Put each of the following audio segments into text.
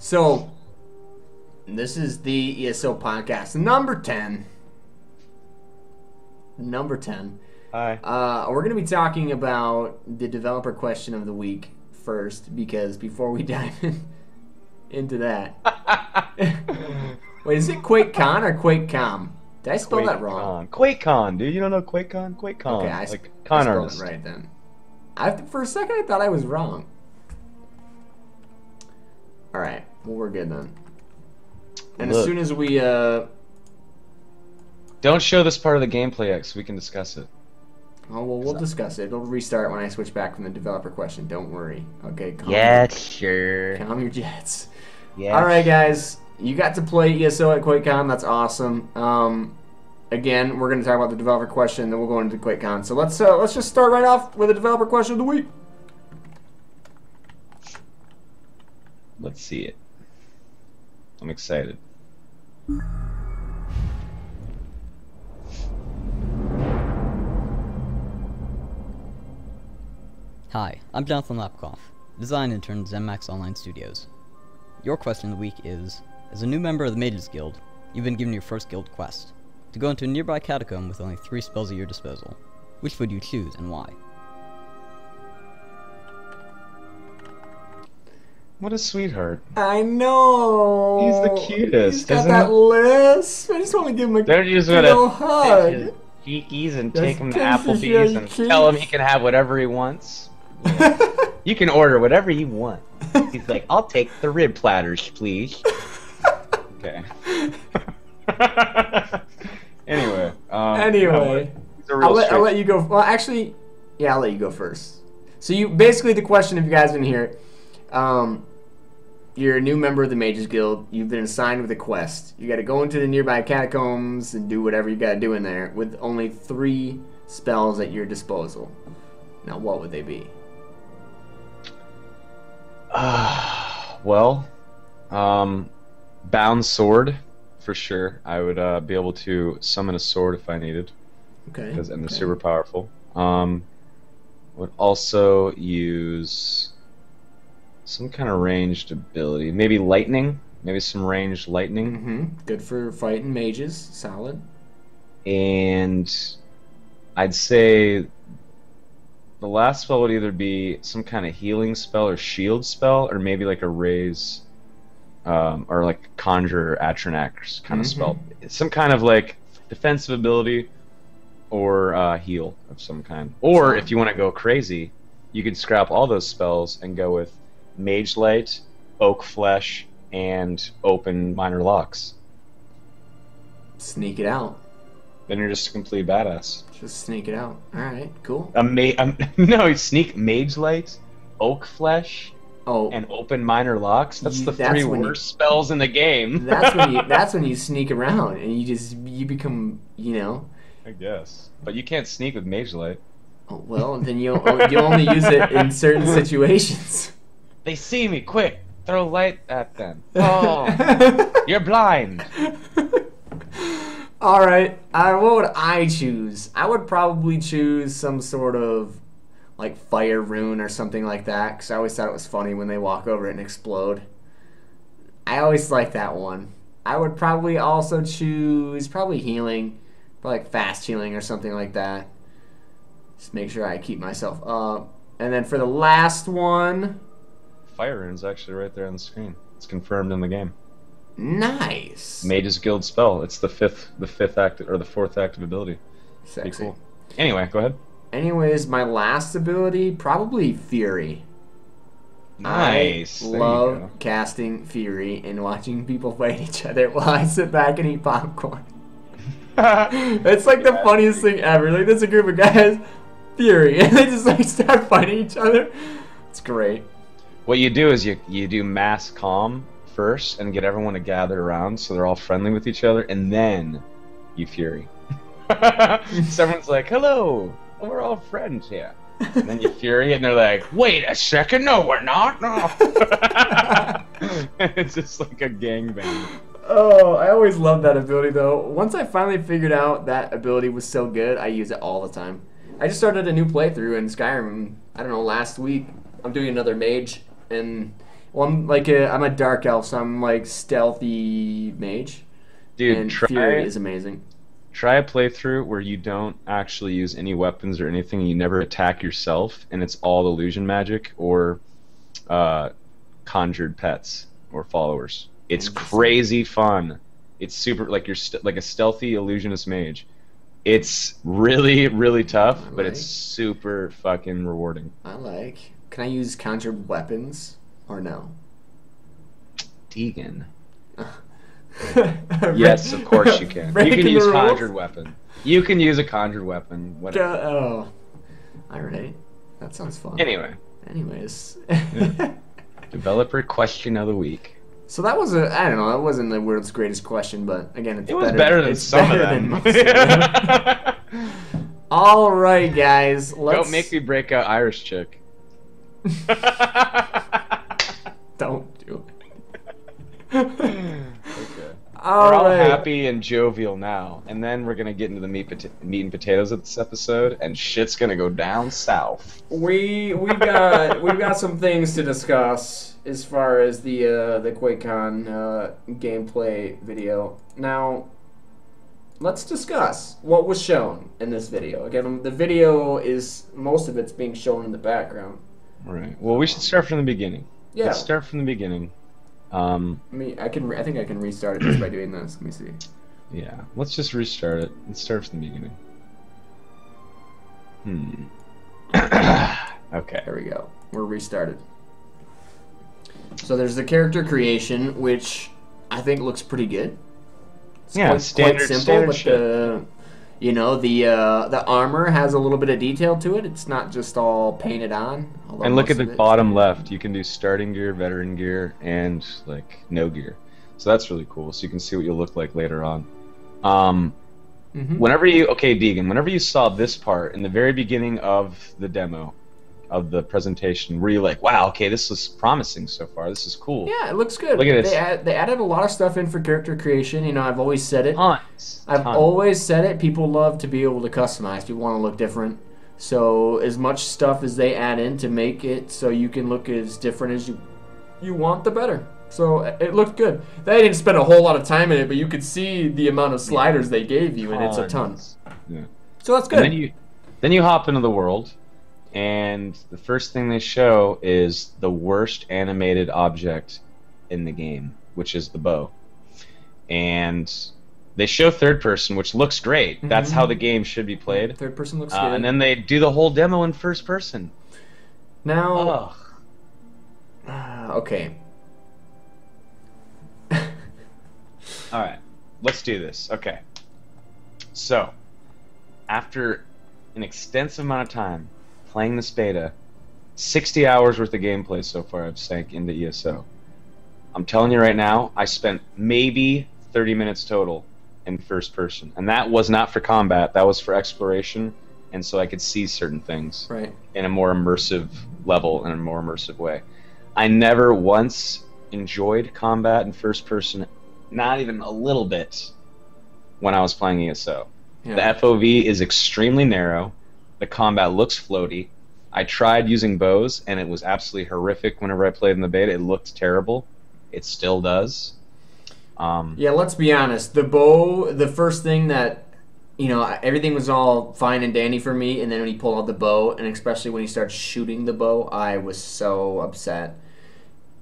So, this is the ESO podcast number 10. Number 10. Hi. We're going to be talking about the developer question of the week first, because before we dive into that. Wait, is it QuakeCon or QuakeCom? Did I spell that wrong? QuakeCon, dude. You don't know QuakeCon? QuakeCon. Okay, I spelled artist. it right then. For a second, I thought I was wrong. All right, well, we're good then. And as soon as we don't show this part of the gameplay yet, so we can discuss it. oh well, we'll discuss it. It'll restart when I switch back from the developer question. Don't worry. Okay. Sure. Calm your jets. Yeah. All right, guys. You got to play ESO at QuakeCon. That's awesome. Again, we're going to talk about the developer question, then we'll go into QuakeCon. So let's just start right off with the developer question of the week. Let's see it. I'm excited. Hi, I'm Jonathan Lapkoff, design intern at ZenMax Online Studios. Your question of the week is, as a new member of the Mages Guild, you've been given your first guild quest, to go into a nearby catacomb with only 3 spells at your disposal. Which would you choose and why? What a sweetheart. I know. He's the cutest, He's got isn't that he? list. I just want to give him a Don't you just little want to hug. take his cheekies and Just take him to kisses your Applebee's and cheeks. tell him he can have whatever he wants? Yeah. You can order whatever you want. He's like, I'll take the rib platters, please. Okay. Anyway. Anyway, he's a real I'll let you go. Well, actually, yeah, I'll let you go first. So you basically, the question, if you guys didn't hear it, you're a new member of the Mages Guild. You've been assigned with a quest. You got to go into the nearby catacombs and do whatever you got to do in there with only 3 spells at your disposal. Now, what would they be? Well, bound sword, for sure. I would be able to summon a sword if I needed, Okay. and they're okay. super powerful. Would also use some kind of ranged ability, maybe lightning, maybe some ranged lightning, Mm-hmm. Good for fighting mages. Solid. and I'd say the last spell would either be some kind of healing spell or shield spell, or maybe like a raise, or like conjure Atronax kind of spell. Some kind of like defensive ability or heal of some kind. Or if you want to go crazy, you could scrap all those spells and go with Mage Light, Oak Flesh, and Open Minor Locks. Sneak it out. Then you're just a complete badass. Just sneak it out. All right. Cool. No, sneak Mage Light, Oak Flesh, Oh, and Open Minor Locks. That's the That's 3 when you- worst spells in the game. that's when you sneak around and you become, I guess. But you can't sneak with Mage Light. Oh, well, then you only use it in certain situations. They see me, quick! Throw light at them. Oh, you're blind! All right. What would I choose? I would probably choose some sort of like fire rune or something like that, because I always thought it was funny when they walk over it and explode. I always liked that one. I would probably also choose healing, probably like fast healing or something like that. Just make sure I keep myself up. And then for the last one, Fire Rune's actually right there on the screen. It's confirmed in the game. nice. Mage's Guild spell. It's the fifth active or the 4th active ability. Pretty Sexy. cool. Anyway, go ahead. Anyways, my last ability, probably Fury. Nice. I There you love go. casting Fury and watching people fight each other while I sit back and eat popcorn. It's like the funniest thing ever. Like, there's a group of guys, Fury, and they just like start fighting each other. It's great. What you do is you do mass calm first and get everyone to gather around so they're all friendly with each other, and then you Fury. Someone's like, hello, we're all friends here. And then you Fury, and they're like, wait a second, no, we're not. No. It's just like a gangbang. Oh, I always loved that ability though. Once I finally figured out that ability was so good, I use it all the time. I just started a new playthrough in Skyrim, I don't know, last week. I'm doing another mage, and Well, I'm a dark elf, so I'm like stealthy mage. Dude, And Fury is amazing. try a playthrough where you don't actually use any weapons or anything, and you never attack yourself, and it's all illusion magic or conjured pets or followers. It's crazy fun. It's super like you're like a stealthy illusionist mage. It's really, really tough, but it's super fucking rewarding. I like. Can I use conjured weapons or no? Deegan. Yes, of course you can. You can use conjured weapon. You can use a conjured weapon. Whatever. Oh, all right. That sounds fun. Anyways. Developer question of the week. So that was I don't know, that wasn't the world's greatest question, but again, it was better than some of them. All right, guys. Don't make me break out Irish chick. Don't do it. Okay. We're all happy and jovial now, and then we're gonna get into the meat and potatoes of this episode, and shit's gonna go down south. We've got some things to discuss as far as the QuakeCon gameplay video. Now, let's discuss what was shown in this video. Again, the video is most of it's being shown in the background. Right. Well, we should start from the beginning. Yeah. Let's start from the beginning. I think I can restart it just by doing this. Let me see. Yeah, let's just restart it. Let's start from the beginning. Okay. There we go. We're restarted. So there's the character creation, which I think looks pretty good. It's quite simple, but shit. The armor has a little bit of detail to it. It's not just all painted on. And look at the bottom left. You can do starting gear, veteran gear, and like no gear. So that's really cool. So you can see what you'll look like later on. Whenever you saw this part in the very beginning of the demo, of the presentation, were you like, wow, okay, this is promising so far. This is cool. Yeah, it looks good. Look at this. They added a lot of stuff in for character creation. You know, I've always said it. I've always said it. People love to be able to customize. People want to look different. So as much stuff as they add in to make it so you can look as different as you want, the better. So it looked good. They didn't spend a whole lot of time in it, but you could see the amount of sliders they gave you, and it's a ton. Yeah. So that's good. And then you hop into the world, and the first thing they show is the worst animated object in the game, which is the bow. And they show third person, which looks great. That's how the game should be played. Third person looks good. And then they do the whole demo in first person. Now, okay. All right, let's do this. Okay. So, after an extensive amount of time playing this beta, 60 hours worth of gameplay so far I've sank into ESO. I'm telling you right now, I spent maybe 30 minutes total in first person. And that was not for combat, that was for exploration, and so I could see certain things in a more immersive level, in a more immersive way. I never once enjoyed combat in first person, not even a little bit, when I was playing ESO. The FOV is extremely narrow, the combat looks floaty. I tried using bows, and it was absolutely horrific whenever I played in the beta. It looked terrible. It still does. Yeah, let's be honest. The bow, the first thing that, everything was all fine and dandy for me, and then when he pulled out the bow, and especially when he started shooting the bow, I was so upset.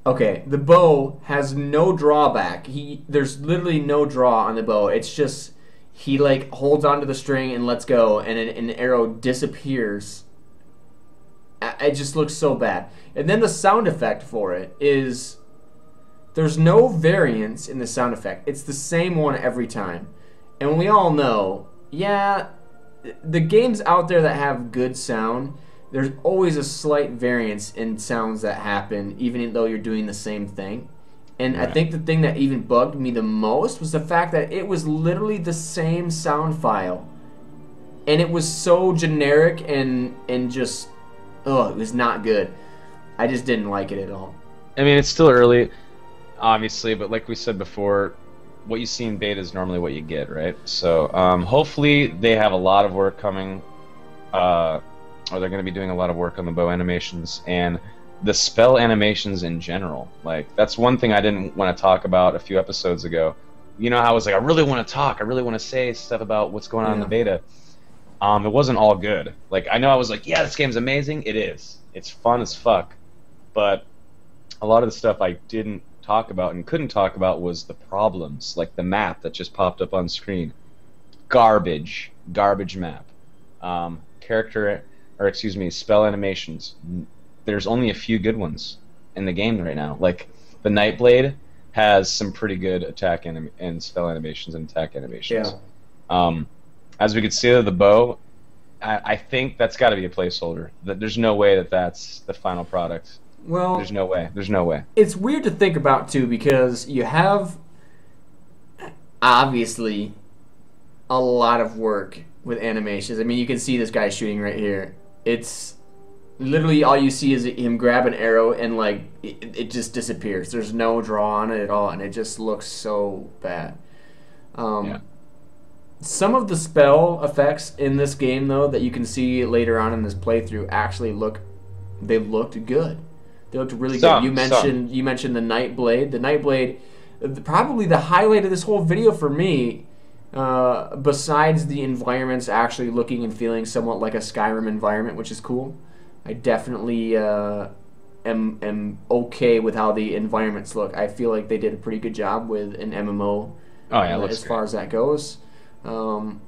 Okay, the bow has no drawback. There's literally no draw on the bow. It's just he holds onto the string and lets go, and an arrow disappears. It just looks so bad. And then the sound effect for it is, there's no variance in the sound effect. It's the same one every time. And we all know, the games out there that have good sound, there's always a slight variance in sounds that happen, even though you're doing the same thing. And I think the thing that even bugged me the most was the fact that it was literally the same sound file. And it was so generic and just, it was not good. I just didn't like it at all. I mean, it's still early, obviously, but like we said before, what you see in beta is normally what you get, right? So hopefully they have a lot of work coming, or they're going to be doing a lot of work on the bow animations, and the spell animations in general. Like, that's one thing I didn't want to talk about a few episodes ago. You know how I was like, I really want to talk, I really want to say stuff about what's going on in the beta. It wasn't all good. Like, I know I was like, yeah, this game's amazing. It is. It's fun as fuck. But a lot of the stuff I didn't talk about and couldn't talk about was the problems, like the map that just popped up on screen. Garbage map. Spell animations. There's only a few good ones in the game right now. Like, the Nightblade has some pretty good attack and spell animations and attack animations. Yeah. As we could see with the bow, I think that's got to be a placeholder. There's no way that that's the final product. Well, there's no way. There's no way. It's weird to think about, too, because you have, obviously, a lot of work with animations. I mean, you can see this guy shooting right here. It's literally all you see is him grab an arrow and, like, it just disappears. There's no draw on it at all, and it just looks so bad. Yeah. Some of the spell effects in this game, though, that you can see later on in this playthrough actually looked good. They looked really good. You mentioned the Nightblade. The Nightblade, probably the highlight of this whole video for me, besides the environments actually looking and feeling somewhat like a Skyrim environment, which is cool. I definitely am okay with how the environments look. I feel like they did a pretty good job with an MMO as far as that goes. The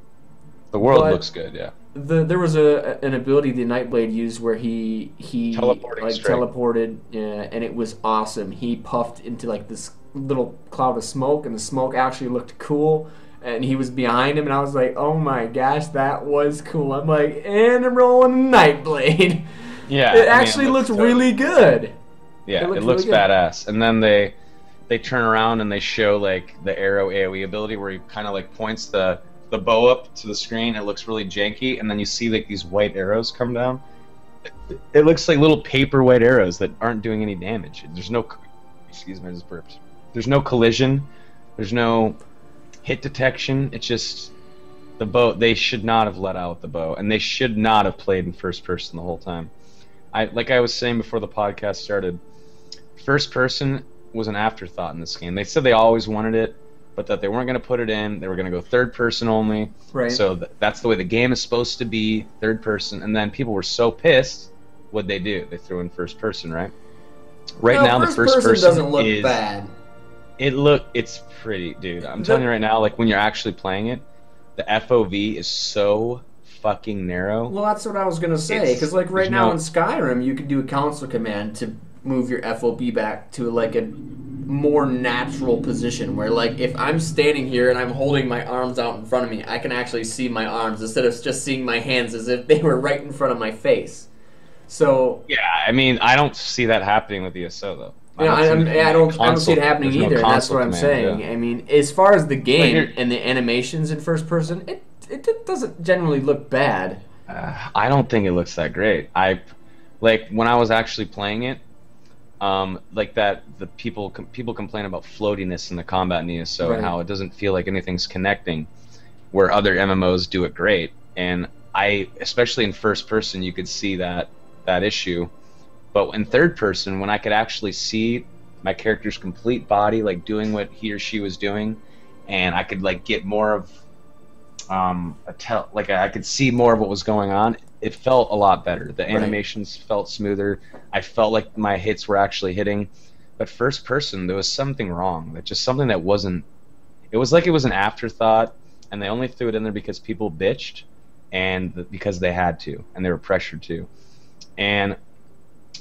world looks good, yeah. There was an ability the Nightblade used where he teleported, and it was awesome. He puffed into like this little cloud of smoke, and the smoke actually looked cool. And he was behind him, and I was like, "Oh my gosh, that was cool!" I'm like, "And I'm rolling Nightblade." Yeah, it actually looked really good. Yeah, it looks really badass. And then they turn around and they show like the arrow AOE ability where he kind of like points the bow up to the screen. It looks really janky, and then you see like these white arrows come down. It looks like little paper white arrows that aren't doing any damage. There's no, excuse me, I just burped. There's no collision. There's no hit detection. It's just the bow. They should not have let out the bow, and they should not have played in first person the whole time. Like I was saying before the podcast started, first person was an afterthought in this game. They said they always wanted it, but that they weren't going to put it in. They were going to go third person only. Right. So that's the way the game is supposed to be, third person. And then people were so pissed. What'd they do? They threw in first person, right? Right now, the first person doesn't look bad. It's pretty, dude. I'm telling you right now, like when you're actually playing it, the FOV is so fucking narrow. Well, that's what I was gonna say. Because like right now in Skyrim, you could do a console command to move your FOV back to like a more natural position where like if I'm standing here and I'm holding my arms out in front of me, I can actually see my arms instead of just seeing my hands as if they were right in front of my face. So yeah, I mean, I don't see that happening with ESO though. I don't see it happening either. And that's what I'm saying. Yeah. I mean, as far as the game and the animations in first person, it doesn't generally look bad. I don't think it looks that great. Like when I was actually playing it, like that the people complain about floatiness in the combat in ESO and how it doesn't feel like anything's connecting, where other MMOs do it great. And especially in first person, you could see that issue. But in third person, when I could actually see my character's complete body, like doing what he or she was doing, and I could like get more of I could see more of what was going on, it felt a lot better. The animations felt smoother. I felt like my hits were actually hitting. But first person, there was something wrong. That just something that wasn't. It was like it was an afterthought, and they only threw it in there because people bitched, and because they had to, and they were pressured to. And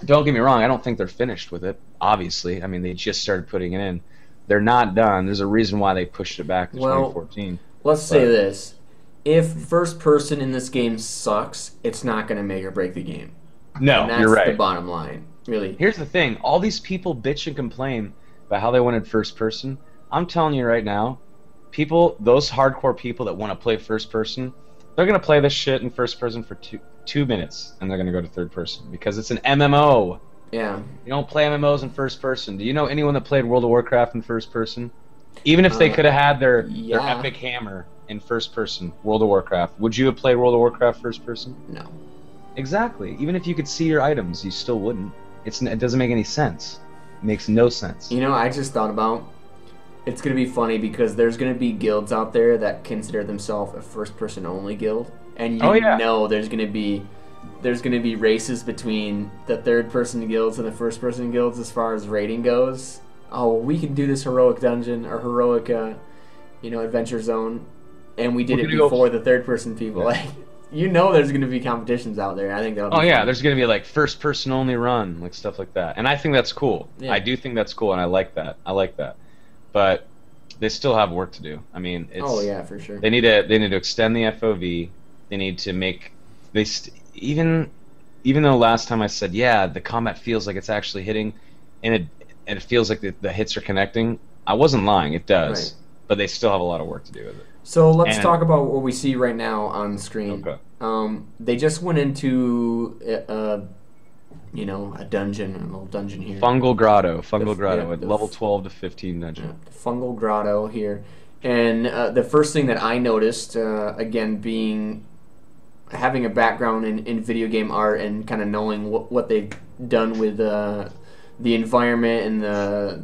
don't get me wrong, I don't think they're finished with it, obviously. I mean, they just started putting it in. They're not done. There's a reason why they pushed it back to 2014. Let's say this. If first person in this game sucks, it's not going to make or break the game. No, you're right. That's the bottom line, really. Here's the thing. All these people bitch and complain about how they wanted first person. I'm telling you right now, those hardcore people that want to play first person, they're going to play this shit in first person for two minutes, and they're going to go to third person because it's an MMO. Yeah. You don't play MMOs in first person. Do you know anyone that played World of Warcraft in first person? Even if they could have had their epic hammer in first person, World of Warcraft, would you have played World of Warcraft first person? No. Exactly. Even if you could see your items, you still wouldn't. It doesn't make any sense. It makes no sense. You know, I just thought about it's going to be funny because there's going to be guilds out there that consider themselves a first-person only guild, and you know there's going to be races between the third-person guilds and the first-person guilds as far as rating goes. Oh, we can do this heroic dungeon or heroic, adventure zone, and we did it before the third-person people. Yeah. Like, you know, there's going to be competitions out there. I think that'll be Oh yeah, fun. there's gonna be like first-person only run, like stuff like that, and I think that's cool. Yeah. I do think that's cool, and I like that. But they still have work to do. I mean, it's, Oh yeah, for sure. they need to extend the FOV. They need to make even though last time I said the combat feels like it's actually hitting, and it feels like the hits are connecting. I wasn't lying. It does, Right. but they still have a lot of work to do with it. So let's And- talk about what we see right now on screen. Okay. They just went into a dungeon, a little dungeon here. Fungal Grotto, yeah, at the level 12 to 15 dungeon. Fungal Grotto here. And the first thing that I noticed, again, being having a background in video game art and kind of knowing what they've done with the environment and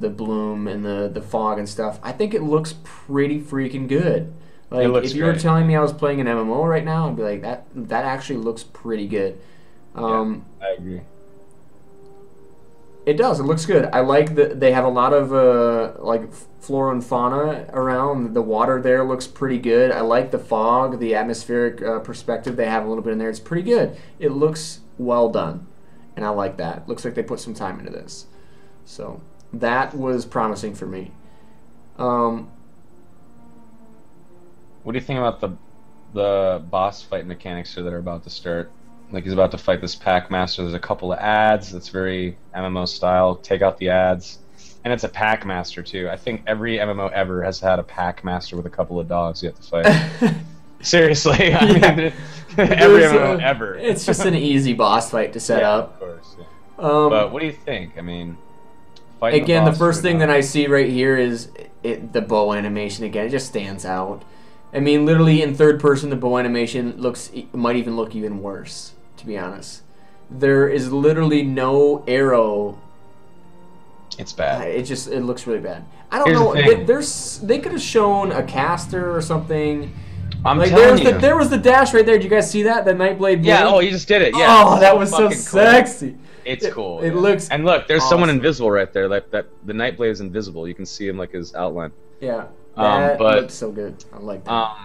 the bloom and the fog and stuff, I think it looks pretty freaking good. Like, looks if you were great. telling me I was playing an MMO right now, I'd be like, that actually looks pretty good. I agree. It does. It looks good. I like that they have a lot of flora and fauna around. The water there looks pretty good. I like the fog, the atmospheric perspective they have a little bit in there. It's pretty good. It looks well done, and I like that. Looks like they put some time into this. So that was promising for me. What do you think about the boss fight mechanics here that are about to start? Like, he's about to fight this pack master. There's a couple of ads that's very MMO style. Take out the ads. And it's a pack master, too. I think every MMO ever has had a pack master with a couple of dogs you have to fight. Seriously. I mean, every MMO ever. It's just an easy boss fight to set up. Of course, yeah. Um, But what do you think? I mean, fighting Again, the boss first thing without- that I see right here is the bow animation. Again, it just stands out. I mean, literally in third person, the bow animation might even look even worse, to be honest. There is literally no arrow. It's bad. It looks really bad. I don't Here's know. the thing. They could have shown a caster or something. I'm Like telling you. there was the dash right there. Did you guys see that? The Nightblade. Yeah, blade? oh, you just did it. Yeah. Oh, that was so Fucking cool. sexy. It's cool. It yeah. looks. And look, there's someone awesome. invisible right there. Like that, the Nightblade is invisible. You can see him like his outline. Yeah. That but- looks so good. I like that.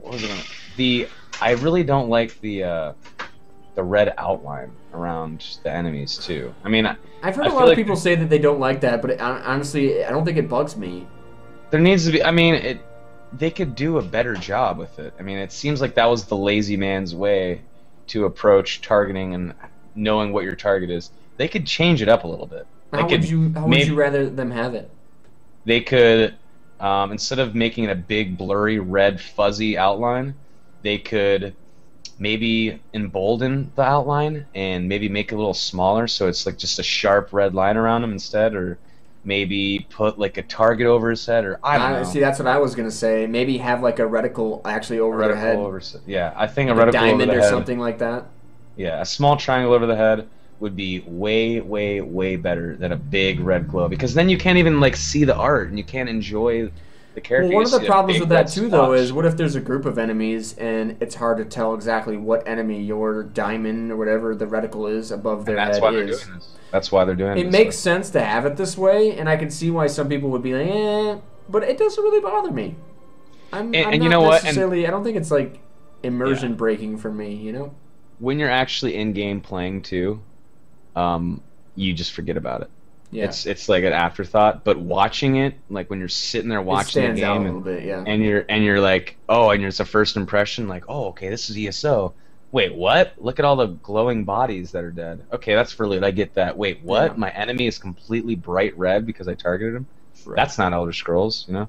What was it gonna, I really don't like the red outline around the enemies too. I mean, I've heard I a feel lot of like people say that they don't like that, but honestly, I don't think it bugs me. there needs to be. I mean, they could do a better job with it. I mean, it seems like that was the lazy man's way to approach targeting and knowing what your target is. They could change it up a little bit. How would you rather them have it? They could, instead of making it a big blurry red fuzzy outline, they could maybe embolden the outline and maybe make it a little smaller so it's like just a sharp red line around him instead, or maybe put like a target over his head, or I don't know. See, that's what I was gonna say. Maybe have like a reticle actually over their head, Yeah, I think a like reticle a diamond over the or head. something like that. Yeah, a small triangle over the head would be way, way, way better than a big red glow, because then you can't even like see the art and you can't enjoy the character. Well, one You of the see a problems big with that red too, though, splotch. is what if there's a group of enemies and it's hard to tell exactly what enemy your diamond or whatever the reticle is above their And that's head why they're is. doing this. That's why they're doing It this. makes sense to have it this way, and I can see why some people would be like, eh, but it doesn't really bother me. I'm And not you know what? And- necessarily. I don't think it's like immersion breaking for me. You know. when you're actually in game playing too, you just forget about it. Yeah. It's like an afterthought. But watching it, like when you're sitting there it watching the stands out a game, little bit. Yeah. and you're like, oh, and it's a first impression, like, oh, okay, this is ESO. Wait, what? Look at all the glowing bodies that are dead. Okay, that's for loot. I get that. Wait, what? Yeah. My enemy is completely bright red because I targeted him? Right. That's not Elder Scrolls, you know?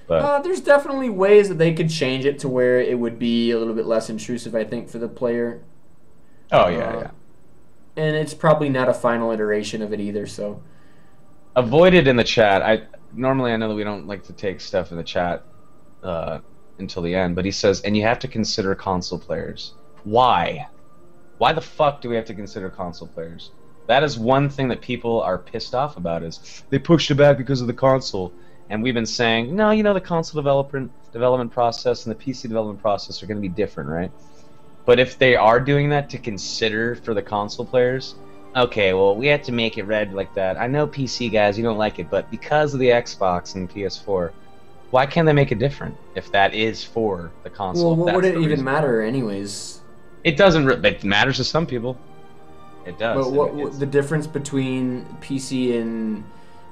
But There's definitely ways that they could change it to where it would be a little bit less intrusive, I think, for the player. oh yeah. And it's probably not a final iteration of it either, so. Avoid it in the chat. I know that we don't like to take stuff in the chat until the end, but he says, and you have to consider console players. Why? Why the fuck do we have to consider console players? That is one thing that people are pissed off about is they pushed it back because of the console. And we've been saying, no, you know, the console development process and the PC development process are going to be different, right? But if they are doing that to consider for the console players, okay, well, we have to make it red like that. I know PC guys, you don't like it, but because of the Xbox and PS4, why can't they make it different if that is for the console? Well, what would That's it the even reason. matter anyways? It doesn't. It matters to some people. It does. But what the difference between PC and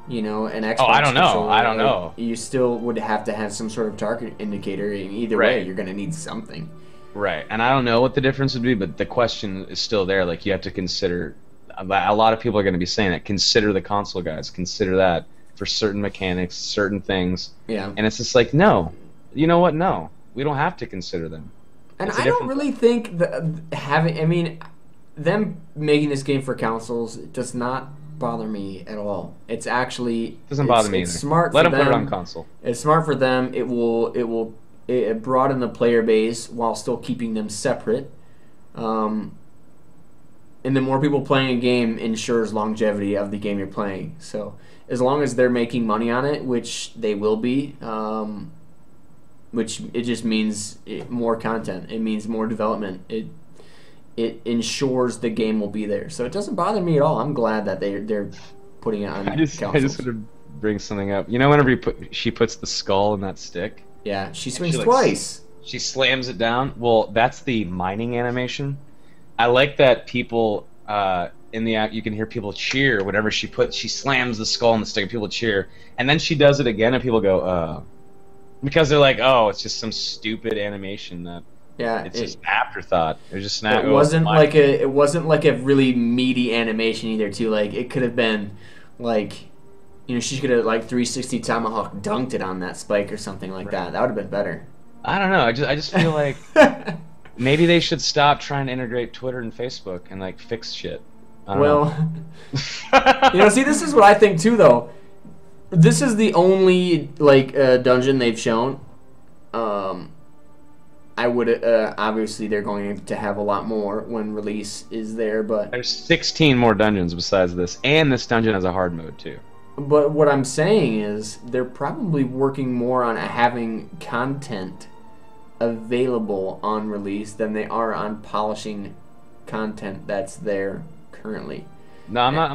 an Xbox? Oh, I don't know. controller, I don't know. You still would have to have some sort of target indicator. Either way, Right. you're going to need something. Right, and I don't know what the difference would be, but the question is still there. Like, you have to consider. A lot of people are going to be saying that. Consider the console guys. Consider that for certain mechanics, certain things. Yeah. And it's just like, no. You know what? No, we don't have to consider them. And It's a I don't different- really think that them making this game for consoles does not bother me at all. It's actually Doesn't bother me It's either. smart. Let for them put it them. on console. It's smart for them. It broaden the player base while still keeping them separate. And the more people playing a game ensures longevity of the game you're playing. So as long as they're making money on it, which they will be, which it just means more content. It means more development. It ensures the game will be there. So it doesn't bother me at all. I'm glad that they're putting it on I just consoles. want to bring something up. You know, whenever she puts the skull in that stick, Yeah, she swings she, like, twice. she slams it down. Well, that's the mining animation. I like that people in the act, you can hear people cheer whenever she slams the skull in the stick, and people cheer, and then she does it again, and people go, because they're like, oh, it's just some stupid animation that Yeah, it's just an afterthought. It was just not. it wasn't like a really meaty animation either. Too, like it could have been like, she could have like 360 tomahawk dunked it on that spike or something like that. That would have been better. I don't know. I just feel like maybe they should stop trying to integrate Twitter and Facebook and like fix shit. I don't know. Well, see, this is what I think too, though. This is the only dungeon they've shown. I would obviously they're going to have a lot more when release is there, but There's 16 more dungeons besides this, and this dungeon has a hard mode too. what I'm saying is they're probably working more on having content available on release than they are on polishing content that's there currently. No, I'm not.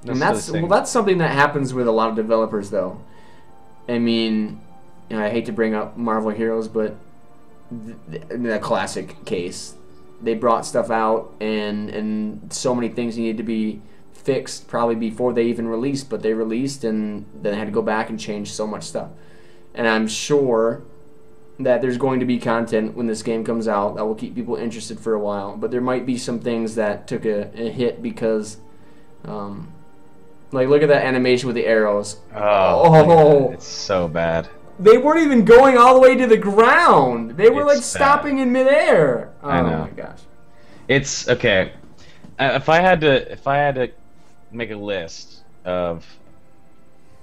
And necessarily saying- that's something that happens with a lot of developers, though. I mean, I hate to bring up Marvel Heroes, but the classic case, they brought stuff out, and so many things needed to be fixed probably before they even released, but they released and then had to go back and change so much stuff. And I'm sure that there's going to be content when this game comes out that will keep people interested for a while, but there might be some things that took a hit because look at that animation with the arrows. Oh, it's so bad. They weren't even going all the way to the ground. They were It's stopping in midair. Oh I know. my gosh. It's okay. If I had to make a list of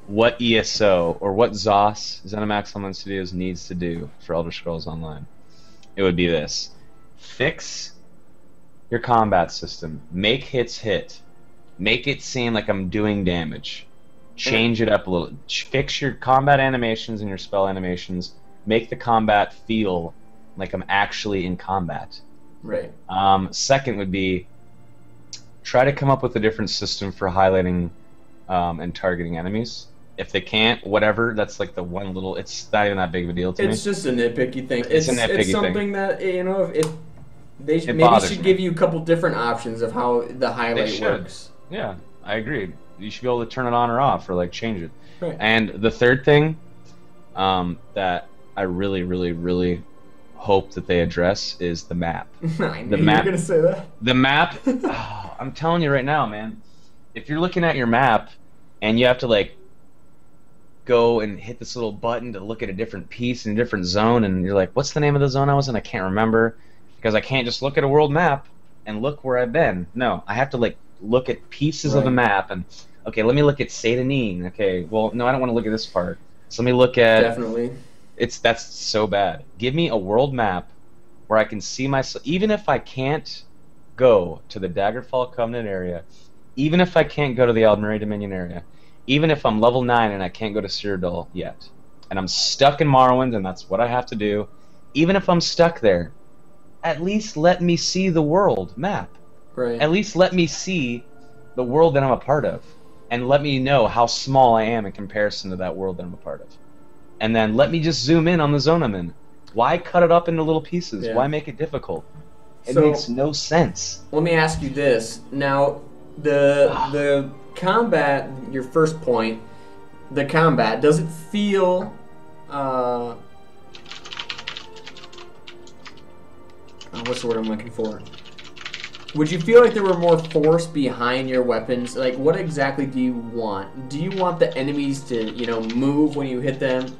what ESO or what ZOS, ZeniMax Online Studios, needs to do for Elder Scrolls Online, it would be this: fix your combat system, make hits hit, make it seem like I'm doing damage, change it up a little, fix your combat animations and your spell animations, make the combat feel like I'm actually in combat. Right. Second would be try to come up with a different system for highlighting and targeting enemies. If they can't, whatever, that's like the one little, it's not even that big of a deal to me. It's just a nitpicky thing. It's a nitpicky it's something thing. that if they It maybe bothers should me. give you a couple different options of how the highlight should. works. Yeah, I agree. You should be able to turn it on or off or like change it. Right. And the third thing that I really, really, really hope that they address is the map. I knew The you map- were gonna say that. The map, oh, I'm telling you right now, man. If you're looking at your map and you have to like go and hit this little button to look at a different piece in a different zone, and you're like, what's the name of the zone I was in? I can't remember, because I can't just look at a world map and look where I've been. No, I have to like look at pieces of the Right. map and okay, let me look at Satanin. Okay, well, no, I don't want to look at this part. So let me look at Definitely. that's so bad. Give me a world map where I can see myself, even if I can't go to the Daggerfall Covenant area even if I can't go to the Aldmeri Dominion area, even if I'm level 9 and I can't go to Cyrodiil yet, and I'm stuck in Morrowind and that's what I have to do, even if I'm stuck there, at least let me see the world map. Right. At least let me see the world that I'm a part of, and let me know how small I am in comparison to that world that I'm a part of. And then let me just zoom in on the zone I'm in. Why cut it up into little pieces? Yeah. Why make it difficult? It So- makes no sense. Let me ask you this. Now, the combat, your first point, the combat, does it feel what's the word I'm looking for? Would you feel like there were more force behind your weapons? Like, what exactly do you want? Do you want the enemies to, move when you hit them?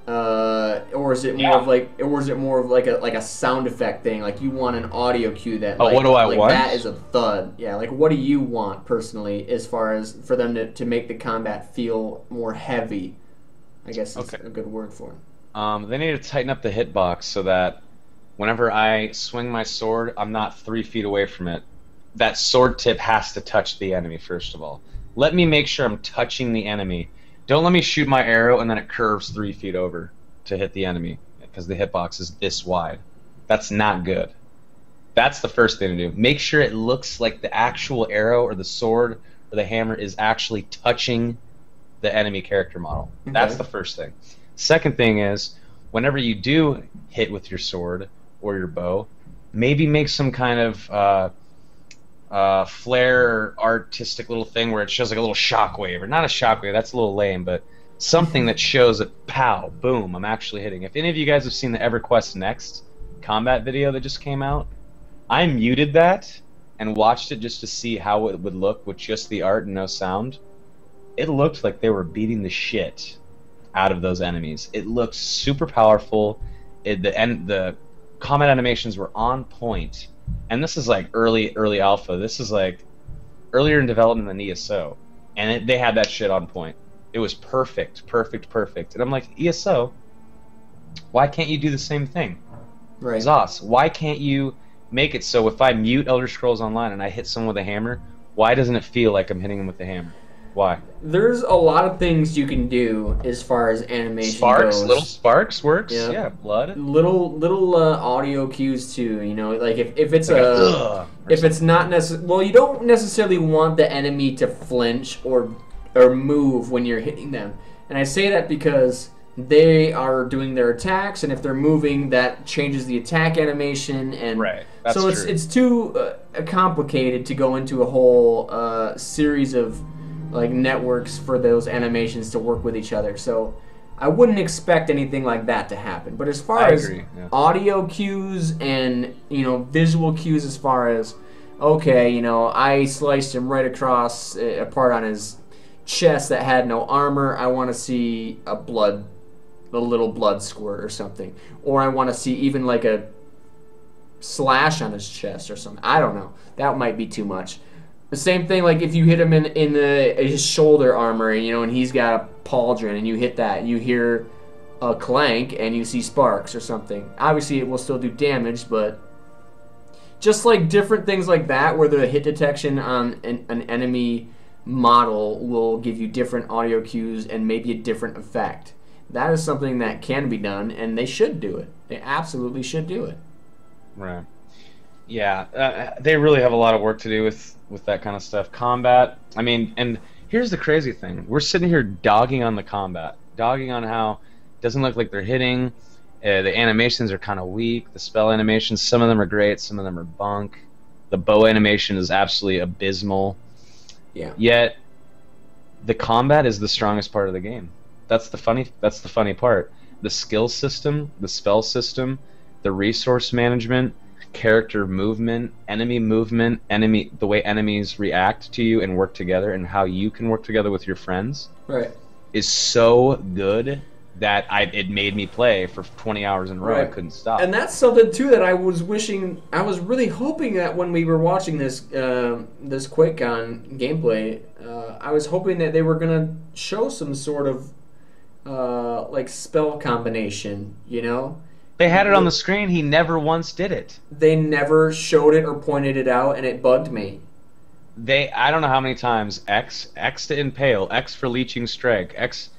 Or is it more of like a sound effect thing? Like you want an audio cue that Oh, like, what do I like want? that is a thud. Yeah, like what do you want personally as far as for them to make the combat feel more heavy? I guess is Okay. a good word for it. They need to tighten up the hitbox so that whenever I swing my sword, I'm not 3 feet away from it. That sword tip has to touch the enemy, first of all. Let me make sure I'm touching the enemy. Don't let me shoot my arrow and then it curves 3 feet over to hit the enemy, because the hitbox is this wide. That's not good. That's the first thing to do. Make sure it looks like the actual arrow or the sword or the hammer is actually touching the enemy character model. That's Okay. the first thing. Second thing is, whenever you do hit with your sword or your bow, maybe make some kind of flare artistic little thing where it shows like a little shockwave, or not a shockwave, that's a little lame, but something that shows that pow, boom, I'm actually hitting. If any of you guys have seen the EverQuest Next combat video that just came out, I muted that and watched it just to see how it would look with just the art and no sound. It looked like they were beating the shit out of those enemies. It looked super powerful. The combat animations were on point. And this is like early alpha. This is like earlier in development than ESO. And they had that shit on point. It was perfect. And I'm like, ESO, why can't you do the same thing? Right. Zos, why can't you make it so if I mute Elder Scrolls Online and I hit someone with a hammer, why doesn't it feel like I'm hitting them with the hammer? Why? There's a lot of things you can do as far as animation Sparks, goes. little sparks works. Yeah. Yeah, blood. Little audio cues too. Like if it's Like a ugh, or if it's not necessarily, well, you don't necessarily want the enemy to flinch or move when you're hitting them. And I say that because they are doing their attacks, and if they're moving, that changes the attack animation. And Right, that's so true. it's too complicated to go into a whole series of like networks for those animations to work with each other. So I wouldn't expect anything like that to happen. But as far I as agree, yeah. audio cues and visual cues, as far as okay, I sliced him right across a part on his chest that had no armor. I want to see a little blood squirt or something, or I want to see even like a slash on his chest or something. I don't know. That might be too much. The same thing, like if you hit him in his shoulder armor, and he's got a pauldron, and you hit that, you hear a clank, and you see sparks or something. Obviously, it will still do damage, but just like different things like that, where the hit detection on an enemy model will give you different audio cues and maybe a different effect. That is something that can be done, and they should do it. They absolutely should do it. Right. Yeah, they really have a lot of work to do with that kind of stuff. Combat, I mean, and here's the crazy thing. We're sitting here dogging on the combat, dogging on how it doesn't look like they're hitting. The animations are kind of weak. The spell animations, some of them are great, some of them are bunk. The bow animation is absolutely abysmal. Yeah. Yet, the combat is the strongest part of the game. That's the funny part. The skill system, the spell system, the resource management, character movement, the way enemies react to you and work together, and how you can work together with your friends Right. is so good that it made me play for 20 hours in a row. I Right. couldn't stop. And that's something too that I was really hoping that when we were watching this QuakeCon gameplay, I was hoping that they were gonna show some sort of like spell combination. They had it on the screen. He never once did it. They never showed it or pointed it out, and it bugged me. I don't know how many times X to impale, X for leeching strike, X.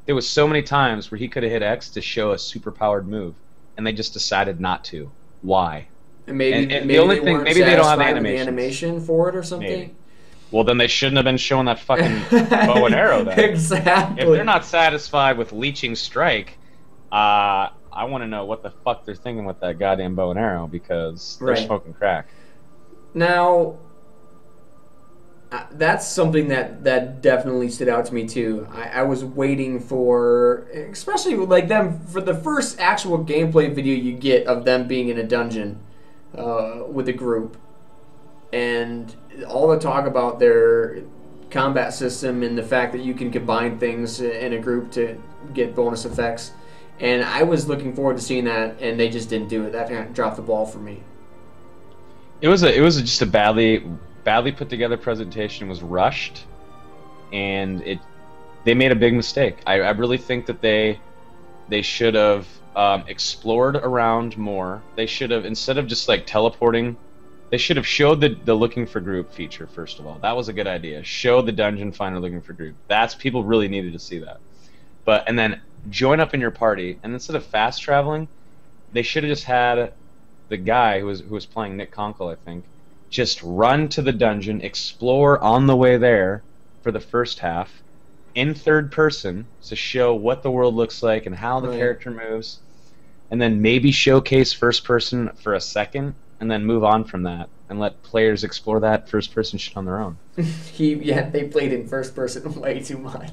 There was so many times where he could have hit X to show a superpowered move, and they just decided not to. Why? And maybe And maybe the only they thing, weren't maybe they don't have the satisfied with the animations. animation for it or something. Maybe. Well, then they shouldn't have been showing that fucking bow and arrow. Then, Exactly. if they're not satisfied with leeching strike, I want to know what the fuck they're thinking with that goddamn bow and arrow, because they're Right. smoking crack. Now, that's something that definitely stood out to me too. I was waiting for, especially like them, for the first actual gameplay video you get of them being in a dungeon with a group, and all the talk about their combat system and the fact that you can combine things in a group to get bonus effects. And I was looking forward to seeing that, and they just didn't do it. That kind of dropped the ball for me. It was just a badly put together presentation. It was rushed, and they made a big mistake. I really think that they should have explored around more. They should have, instead of just like teleporting, they should have showed the looking for group feature first of all. That was a good idea. Show the dungeon finder looking for group. That's, people really needed to see that. And then join up in your party, and instead of fast traveling, they should have just had the guy who was playing Nick Conkle, I think, just run to the dungeon, explore on the way there for the first half, in third person, to show what the world looks like and how the character moves, and then maybe showcase first person for a second, and then move on from that, and let players explore that first person shit on their own. They played in first person way too much.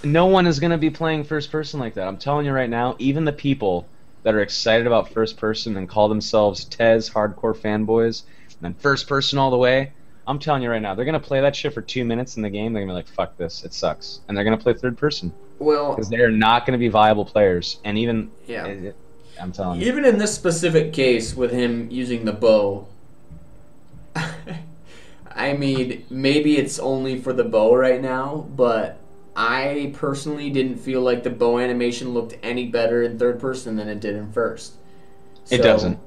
No one is going to be playing first person like that. I'm telling you right now, even the people that are excited about first person and call themselves Tez hardcore fanboys, and then first person all the way, I'm telling you right now, they're going to play that shit for 2 minutes in the game. They're going to be like, fuck this, it sucks. And they're going to play third person. Well, because they're not going to be viable players. And even, I'm telling you. Even in this specific case with him using the bow, I mean, maybe it's only for the bow right now, but I personally didn't feel like the bow animation looked any better in third person than it did in first. It doesn't.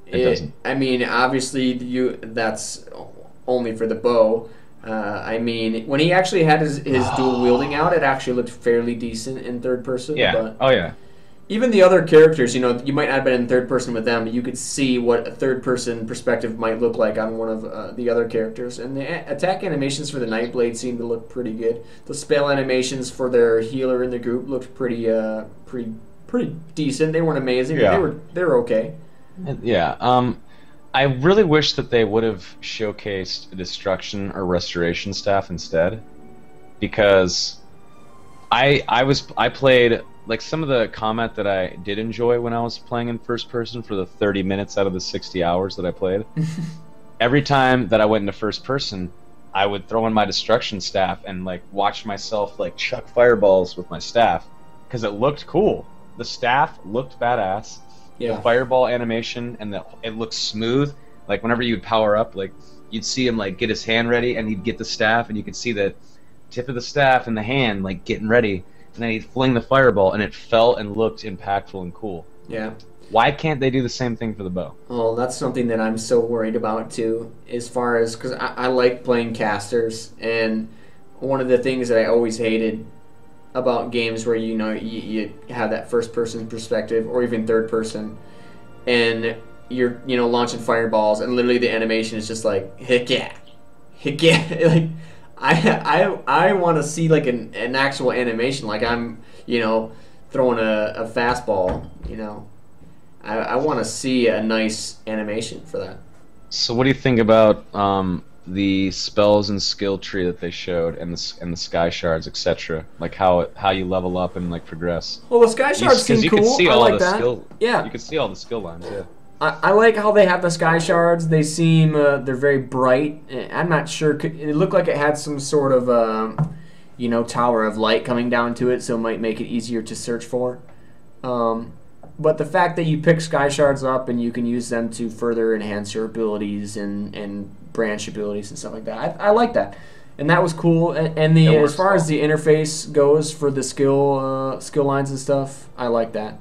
It doesn't. I mean, obviously, that's only for the bow. I mean, when he actually had his dual wielding out, it actually looked fairly decent in third person. Yeah. But oh yeah. even the other characters, you might not have been in third person with them, but you could see what a third person perspective might look like on one of the other characters. And the attack animations for the Nightblade seemed to look pretty good. The spell animations for their healer in the group looked pretty decent. They weren't amazing, but they were okay. Yeah. I really wish that they would have showcased a destruction or restoration staff instead, because I played, like, some of the comment that I did enjoy when I was playing in first person for the 30 minutes out of the 60 hours that I played. Every time that I went into first person, I would throw in my destruction staff and like watch myself like chuck fireballs with my staff, because it looked cool. The staff looked badass. Yeah. The fireball animation, and it looks smooth. Like whenever you would power up, like you'd see him like get his hand ready, and he'd get the staff, and you could see the tip of the staff and the hand like getting ready, and then he'd fling the fireball, and it felt and looked impactful and cool. Yeah. Why can't they do the same thing for the bow? Well, that's something that I'm so worried about too, as far as, because I like playing casters, and one of the things that I always hated about games where you have that first person perspective or even third person, and you're launching fireballs, and literally the animation is just like heck yeah. Like I want to see like an actual animation, like I'm throwing a fastball. I want to see a nice animation for that. So what do you think about the spells and skill tree that they showed, and the sky shards, etc.? Like how you level up and like progress. Well, the sky shards seem cool. Could see I all like the that. Skill, yeah, you could see all the skill lines. Yeah. I like how they have the sky shards. They seem they're very bright. I'm not sure. It looked like it had some sort of tower of light coming down to it, so it might make it easier to search for. But the fact that you pick sky shards up and you can use them to further enhance your abilities and branch abilities and stuff like that, I like that, and that was cool. And as far as the interface goes for the skill lines and stuff, I like that.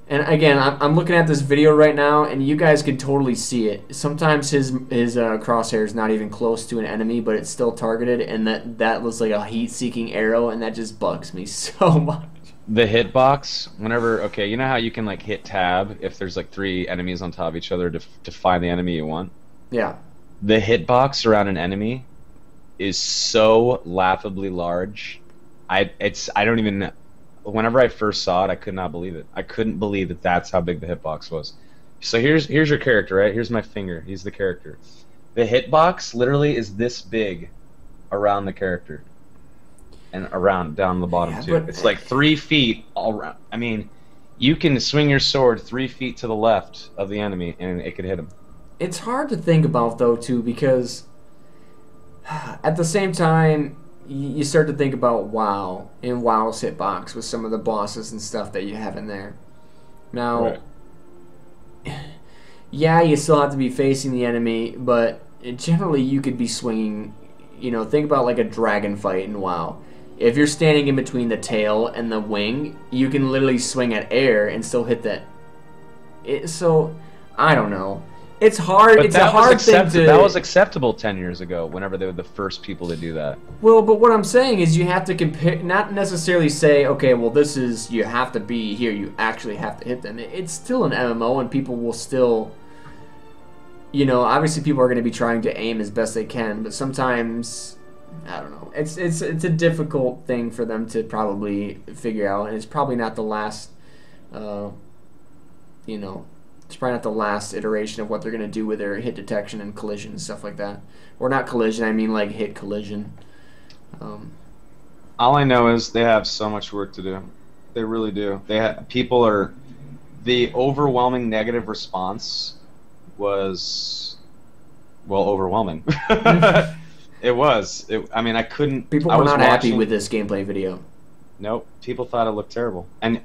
And again, I'm looking at this video right now, and you guys can totally see it. Sometimes his crosshair is not even close to an enemy, but it's still targeted, and that looks like a heat-seeking arrow, and that just bugs me so much. The hitbox, whenever, okay, you know how you can like hit tab if there's like 3 enemies on top of each other to find the enemy you want? Yeah. The hitbox around an enemy is so laughably large. I don't even. Whenever I first saw it, I could not believe it. I couldn't believe that that's how big the hitbox was. So here's your character, right? Here's my finger. He's the character. The hitbox literally is this big around the character. And around down the bottom Yeah, too. but- It's like 3 feet all around. I mean, you can swing your sword 3 feet to the left of the enemy and it could hit him. It's hard to think about, though, too, because at the same time, you start to think about WoW and WoW's hitbox with some of the bosses and stuff that you have in there. Now, yeah, you still have to be facing the enemy, but generally you could be swinging, think about like a dragon fight in WoW. If you're standing in between the tail and the wing, you can literally swing at air and still hit that. So, I don't know. It's hard. But it's a hard thing to. That was acceptable 10 years ago. Whenever they were the first people to do that. Well, but what I'm saying is you have to compare, not necessarily say, okay, well, this is, you have to be here, you actually have to hit them. It's still an MMO, and people will still, obviously people are going to be trying to aim as best they can, but sometimes, I don't know, it's a difficult thing for them to probably figure out, and it's probably not the last, it's probably not the last iteration of what they're going to do with their hit detection and collision and stuff like that. Or not collision, I mean like hit collision. All I know is they have so much work to do. They really do. The overwhelming negative response was, well, overwhelming. It was. I mean, I couldn't. People I were was not happy watching- with this gameplay video. Nope. People thought it looked terrible. And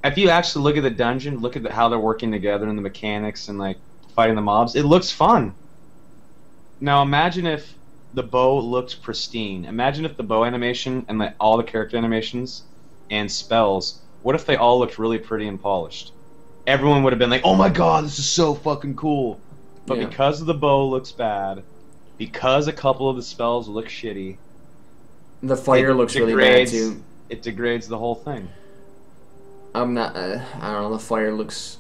if you actually look at the dungeon, look at how they're working together and the mechanics and like fighting the mobs, it looks fun. Now imagine if the bow looked pristine. Imagine if the bow animation and like all the character animations and spells, what if they all looked really pretty and polished? Everyone would have been like, "Oh my god, this is so fucking cool." But Yeah. because the bow looks bad, because a couple of the spells look shitty, The fire it looks really bad degrades- too. It degrades the whole thing. I'm not. I don't know. The fire looks.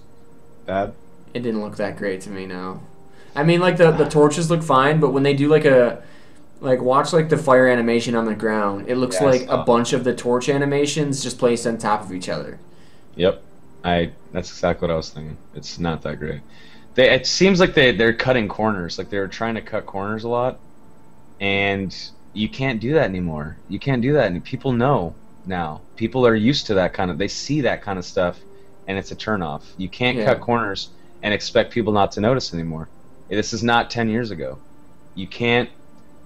Bad. It didn't look that great to me. No. I mean, like the torches look fine, but when they do watch like the fire animation on the ground, it looks Yeah, I like saw. a bunch of the torch animations just placed on top of each other. Yep, that's exactly what I was thinking. It's not that great. It seems like they're cutting corners, like they're trying to cut corners a lot, and you can't do that anymore. You can't do that, and people know now. People are used to that kind of. They see that kind of stuff, and it's a turnoff. You can't Yeah. cut corners and expect people not to notice anymore. This is not 10 years ago. You can't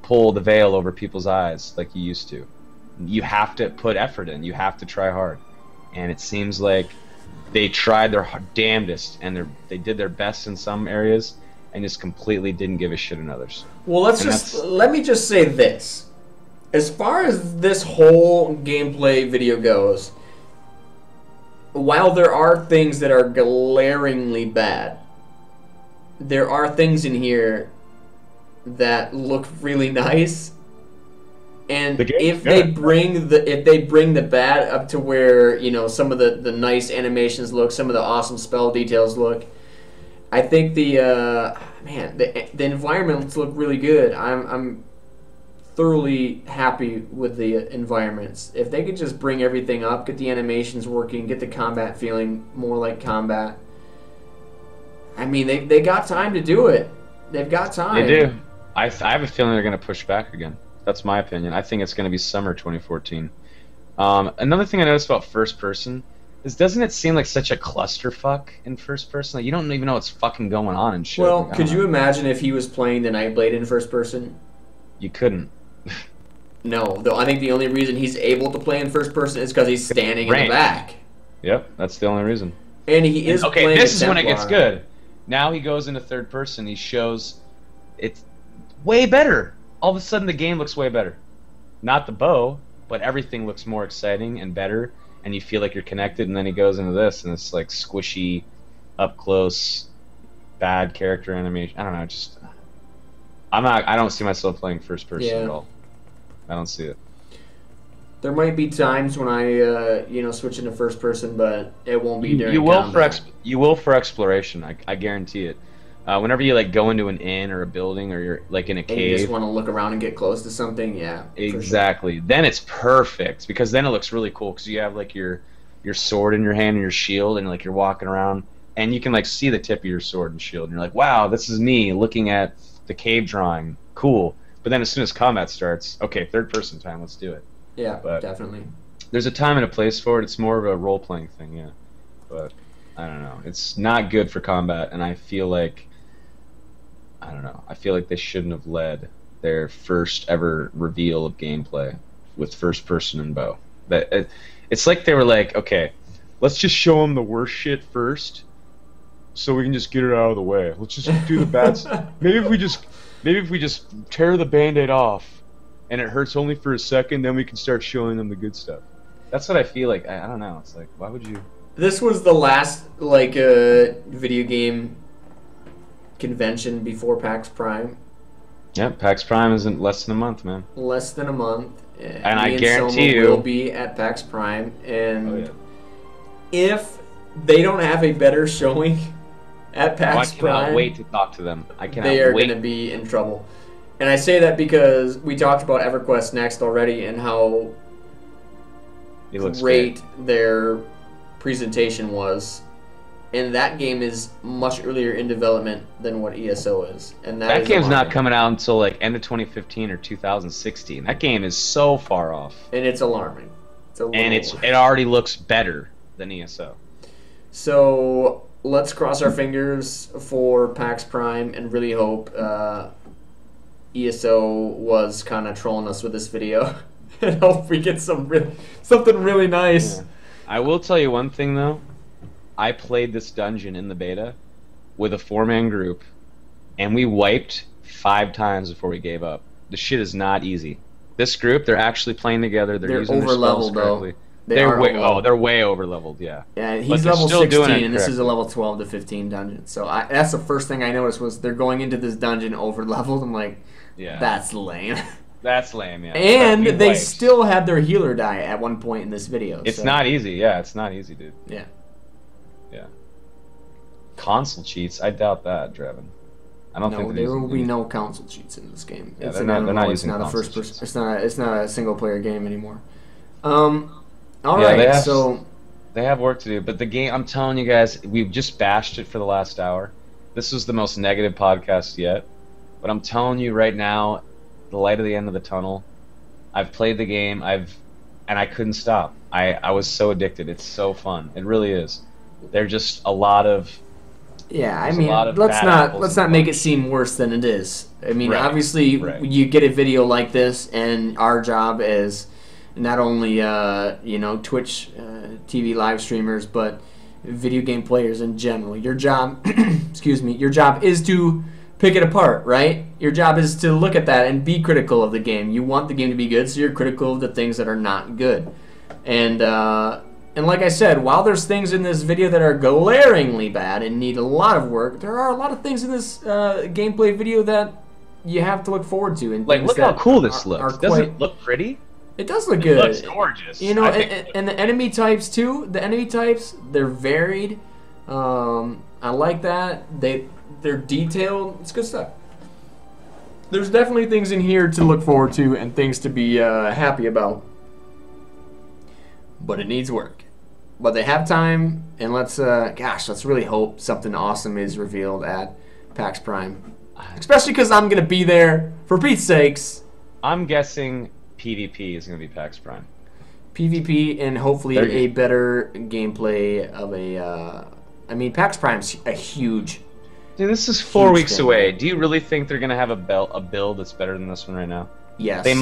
pull the veil over people's eyes like you used to. You have to put effort in. You have to try hard. And it seems like they tried their damnedest and they did their best in some areas and just completely didn't give a shit in others. Well, let me just say this. As far as this whole gameplay video goes, while there are things that are glaringly bad, there are things in here that look really nice. And The game- if yeah. they bring the bad up to where, some of the nice animations look, some of the awesome spell details look, I think the environments look really good. I'm thoroughly happy with the environments. If they could just bring everything up, get the animations working, get the combat feeling more like combat. I mean, they got time to do it. They've got time. They do. I have a feeling they're going to push back again. That's my opinion. I think it's going to be summer 2014. Another thing I noticed about first person is, doesn't it seem like such a clusterfuck in first person? Like, you don't even know what's fucking going on and shit. Well, Like, I could don't you know. imagine if he was playing the Nightblade in first person? You couldn't. No, though I think the only reason he's able to play in first person is because he's standing in Range. the back. Yep, that's the only reason. And he is Okay, playing this a is when it gets Templar. good. Now he goes into third person. He shows it's way better. All of a sudden, the game looks way better. Not the bow, but everything looks more exciting and better. and you feel like you're connected, and then he goes into this, and it's like squishy, up close, bad character animation. I don't know, just I don't see myself playing first person at all. I don't see it. There might be times when I switch into first person, but it won't be during you will combat. you will for exploration. I guarantee it. Whenever you like go into an inn or a building, or you're like in a And cave, you just want to look around and get close to something. Yeah, for sure. exactly. Then it's perfect because then it looks really cool because you have like your sword in your hand and your shield, and like you're walking around and you can like see the tip of your sword and shield, and you're like, wow, this is me looking at the cave drawing. Cool. But then as soon as combat starts, okay, third person time, let's do it. Yeah, But definitely. there's a time and a place for it. It's more of a role playing thing, yeah. But I don't know. It's not good for combat, and I feel like they shouldn't have led their first ever reveal of gameplay with first person and bow. It's like they were like, okay, let's just show them the worst shit first, so we can just get it out of the way. Let's just do the bad stuff. Maybe if we just tear the Band-Aid off, and it hurts only for a second, then we can start showing them the good stuff. That's what I feel like. I don't know. It's like, why would you? This was the last video game convention before PAX Prime. Yeah, PAX Prime is in less than a month, man. Less than a month. And I Me guarantee Soma you will be at PAX Prime, and Oh yeah. if they don't have a better showing at I PAX cannot Prime, wait to talk to them. I cannot they are wait. going to be in trouble. And I say that because we talked about EverQuest Next already and how It looks great their presentation was. And that game is much earlier in development than what ESO is. And That is game's not alarming. coming out until like end of 2015 or 2016. That game is so far off, And it's alarming. It's a and little- it already looks better than ESO. So let's cross our fingers for PAX Prime and really hope ESO was kind of trolling us with this video. And hope we get something really nice. Yeah. I will tell you one thing though. I played this dungeon in the beta with a 4-man group, and we wiped 5 times before we gave up. The shit is not easy. This group, they're actually playing together. They're using their spells over-leveled, though. correctly. They are over-leveled. They're way over leveled. Yeah. Yeah, But he's they're level still doing 16, it and this is a correctly. level 12 to 15 dungeon. So that's the first thing I noticed was they're going into this dungeon over-leveled. I'm like, Yeah. that's lame. That's lame. Yeah. And But we they wiped. still had their healer die at one point in this video. It's so, not easy. Yeah, it's not easy, dude. Yeah. Yeah. Console cheats? I doubt that, Drevin. I don't No, think there will be no console cheats in this game. Yeah, It's they're not it's using not a console first person. cheats. It's not a single player game anymore. All Yeah, right, they have- so They have work to do, but the game, I'm telling you guys, we've just bashed it for the last hour. This was the most negative podcast yet. But I'm telling you right now, the light at the end of the tunnel. I've played the game, and I couldn't stop. I was so addicted. It's so fun. It really is. There're just a lot of yeah, I There's a mean, lot of let's bad not apples in make the it seem worse than it is. I mean, Right, obviously, right. you get a video like this, and our job as not only Twitch TV live streamers, but video game players in general. Your job, your job is to pick it apart, right? Your job is to look at that and be critical of the game. You want the game to be good, so you're critical of the things that are not good. And like I said, while there's things in this video that are glaringly bad and need a lot of work, there are a lot of things in this gameplay video that you have to look forward to. And like, things look how that cool this are looks. quite- Doesn't it look pretty? It does look It good. looks gorgeous. You know, I think and the enemy types too. The enemy types, they're varied. I like that. They're detailed. It's good stuff. There's definitely things in here to look forward to and things to be happy about. But it needs work. But they have time, and let's really hope something awesome is revealed at PAX Prime. Especially because I'm gonna be there for Pete's sakes. I'm guessing PvP is going to be PAX Prime. PvP and hopefully There a you- better gameplay of a. I mean, PAX Prime's a huge. Dude, this is 4 Huge weeks game. away. Do you really think they're going to have a build that's better than this one right now? Yes. They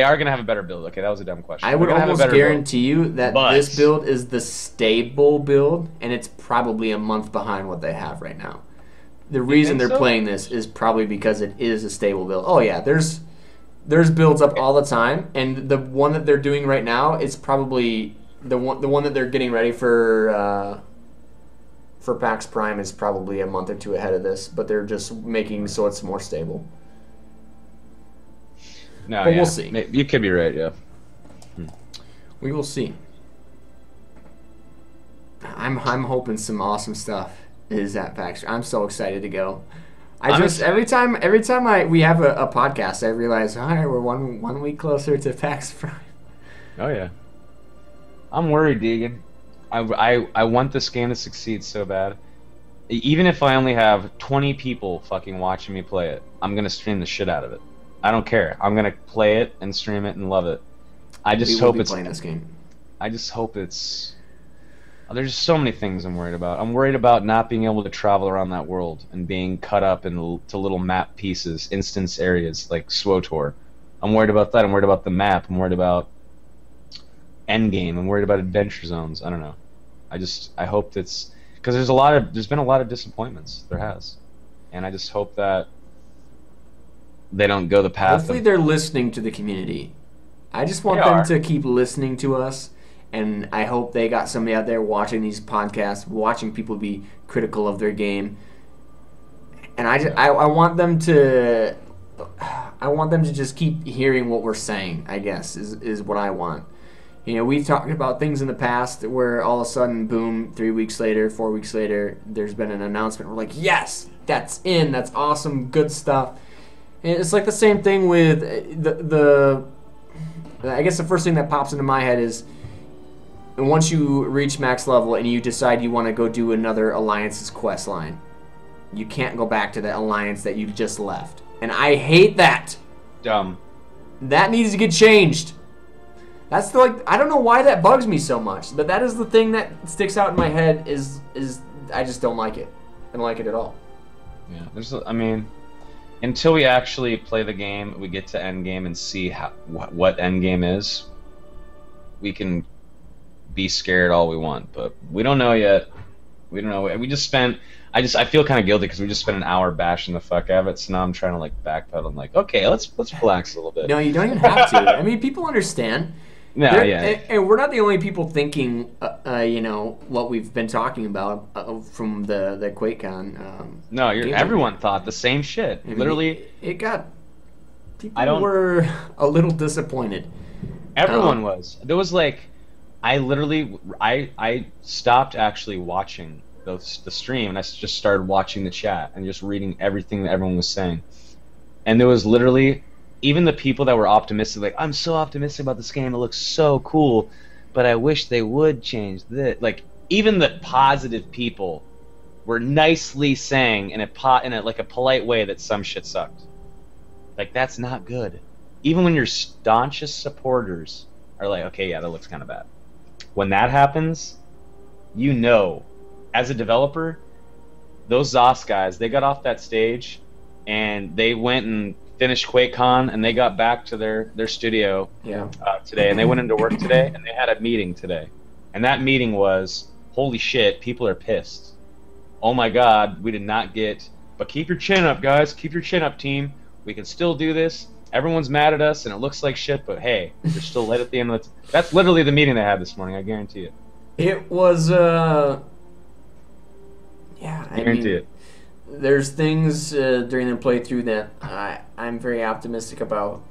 are going to have a better build. Okay, that was a dumb question. I They're would gonna have a almost better build. guarantee you that But- this build is the stable build, and it's probably a month behind what they have right now. The reason think they're so? playing this is probably because it is a stable build. Oh yeah, there's There's builds up all the time, and the one that they're doing right now is probably the one that they're getting ready for PAX Prime is probably a month or two ahead of this, but they're just making so it's more stable. No, But yeah. we'll see. You could be right, yeah. We will see. I'm hoping some awesome stuff is at PAX. I'm so excited to go. Every time we have a podcast, I realize, all right, we're one week closer to PAX Prime. Oh yeah. I'm worried, Deegan. I want this game to succeed so bad. Even if I only have 20 people fucking watching me play it, I'm gonna stream the shit out of it. I don't care. I'm gonna play it and stream it and love it. I just hope it's playing this game. I just hope it's. There's just so many things I'm worried about. I'm worried about not being able to travel around that world and being cut up into little map pieces, instance areas like SWTOR. I'm worried about that. I'm worried about the map. I'm worried about endgame. I'm worried about adventure zones. I don't know. I hope that's because there's been a lot of disappointments. There has, and I just hope that they don't go the path. Hopefully, they're listening to the community. I just want They them are. to keep listening to us. And I hope they got somebody out there watching these podcasts, watching people be critical of their game. And I want them to just keep hearing what we're saying, I guess, is what I want. You know, we've talked about things in the past where all of a sudden, boom, 3 weeks later, 4 weeks later, there's been an announcement. We're like, yes, that's awesome, good stuff. And it's like the same thing with I guess the first thing that pops into my head is, and once you reach max level and you decide you want to go do another Alliance's quest line, you can't go back to the Alliance that you just left. And I hate that. Dumb. That needs to get changed. That's I don't know why that bugs me so much, but that is the thing that sticks out in my head is I just don't like it. I don't like it at all. Yeah, until we actually play the game, we get to endgame and see what endgame is, we can be scared all we want, but we don't know yet. We don't know. We just spent. I feel kind of guilty because we just spent an hour bashing the fuck out of it. So now I'm trying to backpedal. I'm like, okay, let's relax a little bit. No, you don't even have to. I mean, people understand. No, yeah. And we're not the only people thinking, what we've been talking about from the QuakeCon. No, game everyone thought the same shit. I mean, Literally, it got. People were a little disappointed. everyone was. There was I stopped actually watching the stream and I just started watching the chat and just reading everything that everyone was saying. And there was literally, even the people that were optimistic, I'm so optimistic about this game, it looks so cool, but I wish they would change this. Even the positive people were nicely saying in a polite way that some shit sucked. That's not good. Even when your staunchest supporters are like, okay, yeah, that looks kind of bad. When that happens, as a developer, those ZOS guys, they got off that stage and they went and finished QuakeCon and they got back to their studio today and they went into work today and they had a meeting today. And that meeting was, holy shit, people are pissed. Oh my god, we did not get... But keep your chin up, guys. Keep your chin up, team. We can still do this. Everyone's mad at us and it looks like shit, but hey, there's still light at the end of the... That's literally the meeting they had this morning, I guarantee it. It was, I guarantee it. There's things during the playthrough that I'm very optimistic about.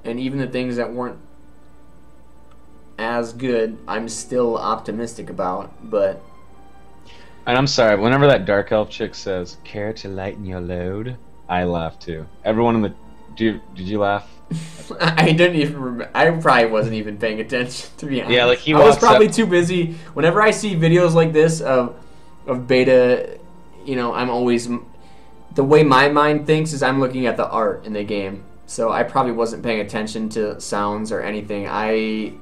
And even the things that weren't as good, I'm still optimistic about, but... And I'm sorry, but whenever that Dark Elf chick says, care to lighten your load, I laugh too. Everyone in the... Did you laugh? I didn't even remember. I probably wasn't even paying attention, to be honest. Yeah, I was probably too busy. Whenever I see videos like this of beta, I'm always... The way my mind thinks is I'm looking at the art in the game. So I probably wasn't paying attention to sounds or anything. I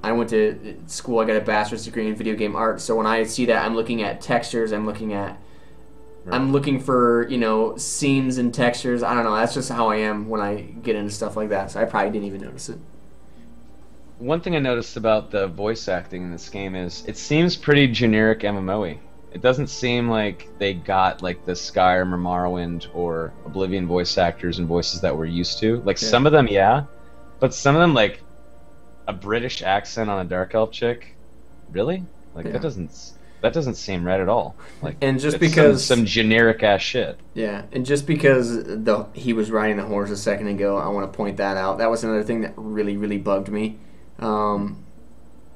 went to school. I got a bachelor's degree in video game art. So when I see that, I'm looking at textures. I'm looking for, scenes and textures. I don't know. That's just how I am when I get into stuff like that. So I probably didn't even notice it. One thing I noticed about the voice acting in this game is it seems pretty generic MMO-y. It doesn't seem like they got like the Skyrim or Morrowind or Oblivion voice actors and voices that we're used to. Like some of them, yeah, but some of them, like a British accent on a dark elf chick, really? Like that doesn't seem right at all. Like, and just it's because some generic ass shit. Yeah, and just because he was riding the horse a second ago, I want to point that out. That was another thing that really, really bugged me.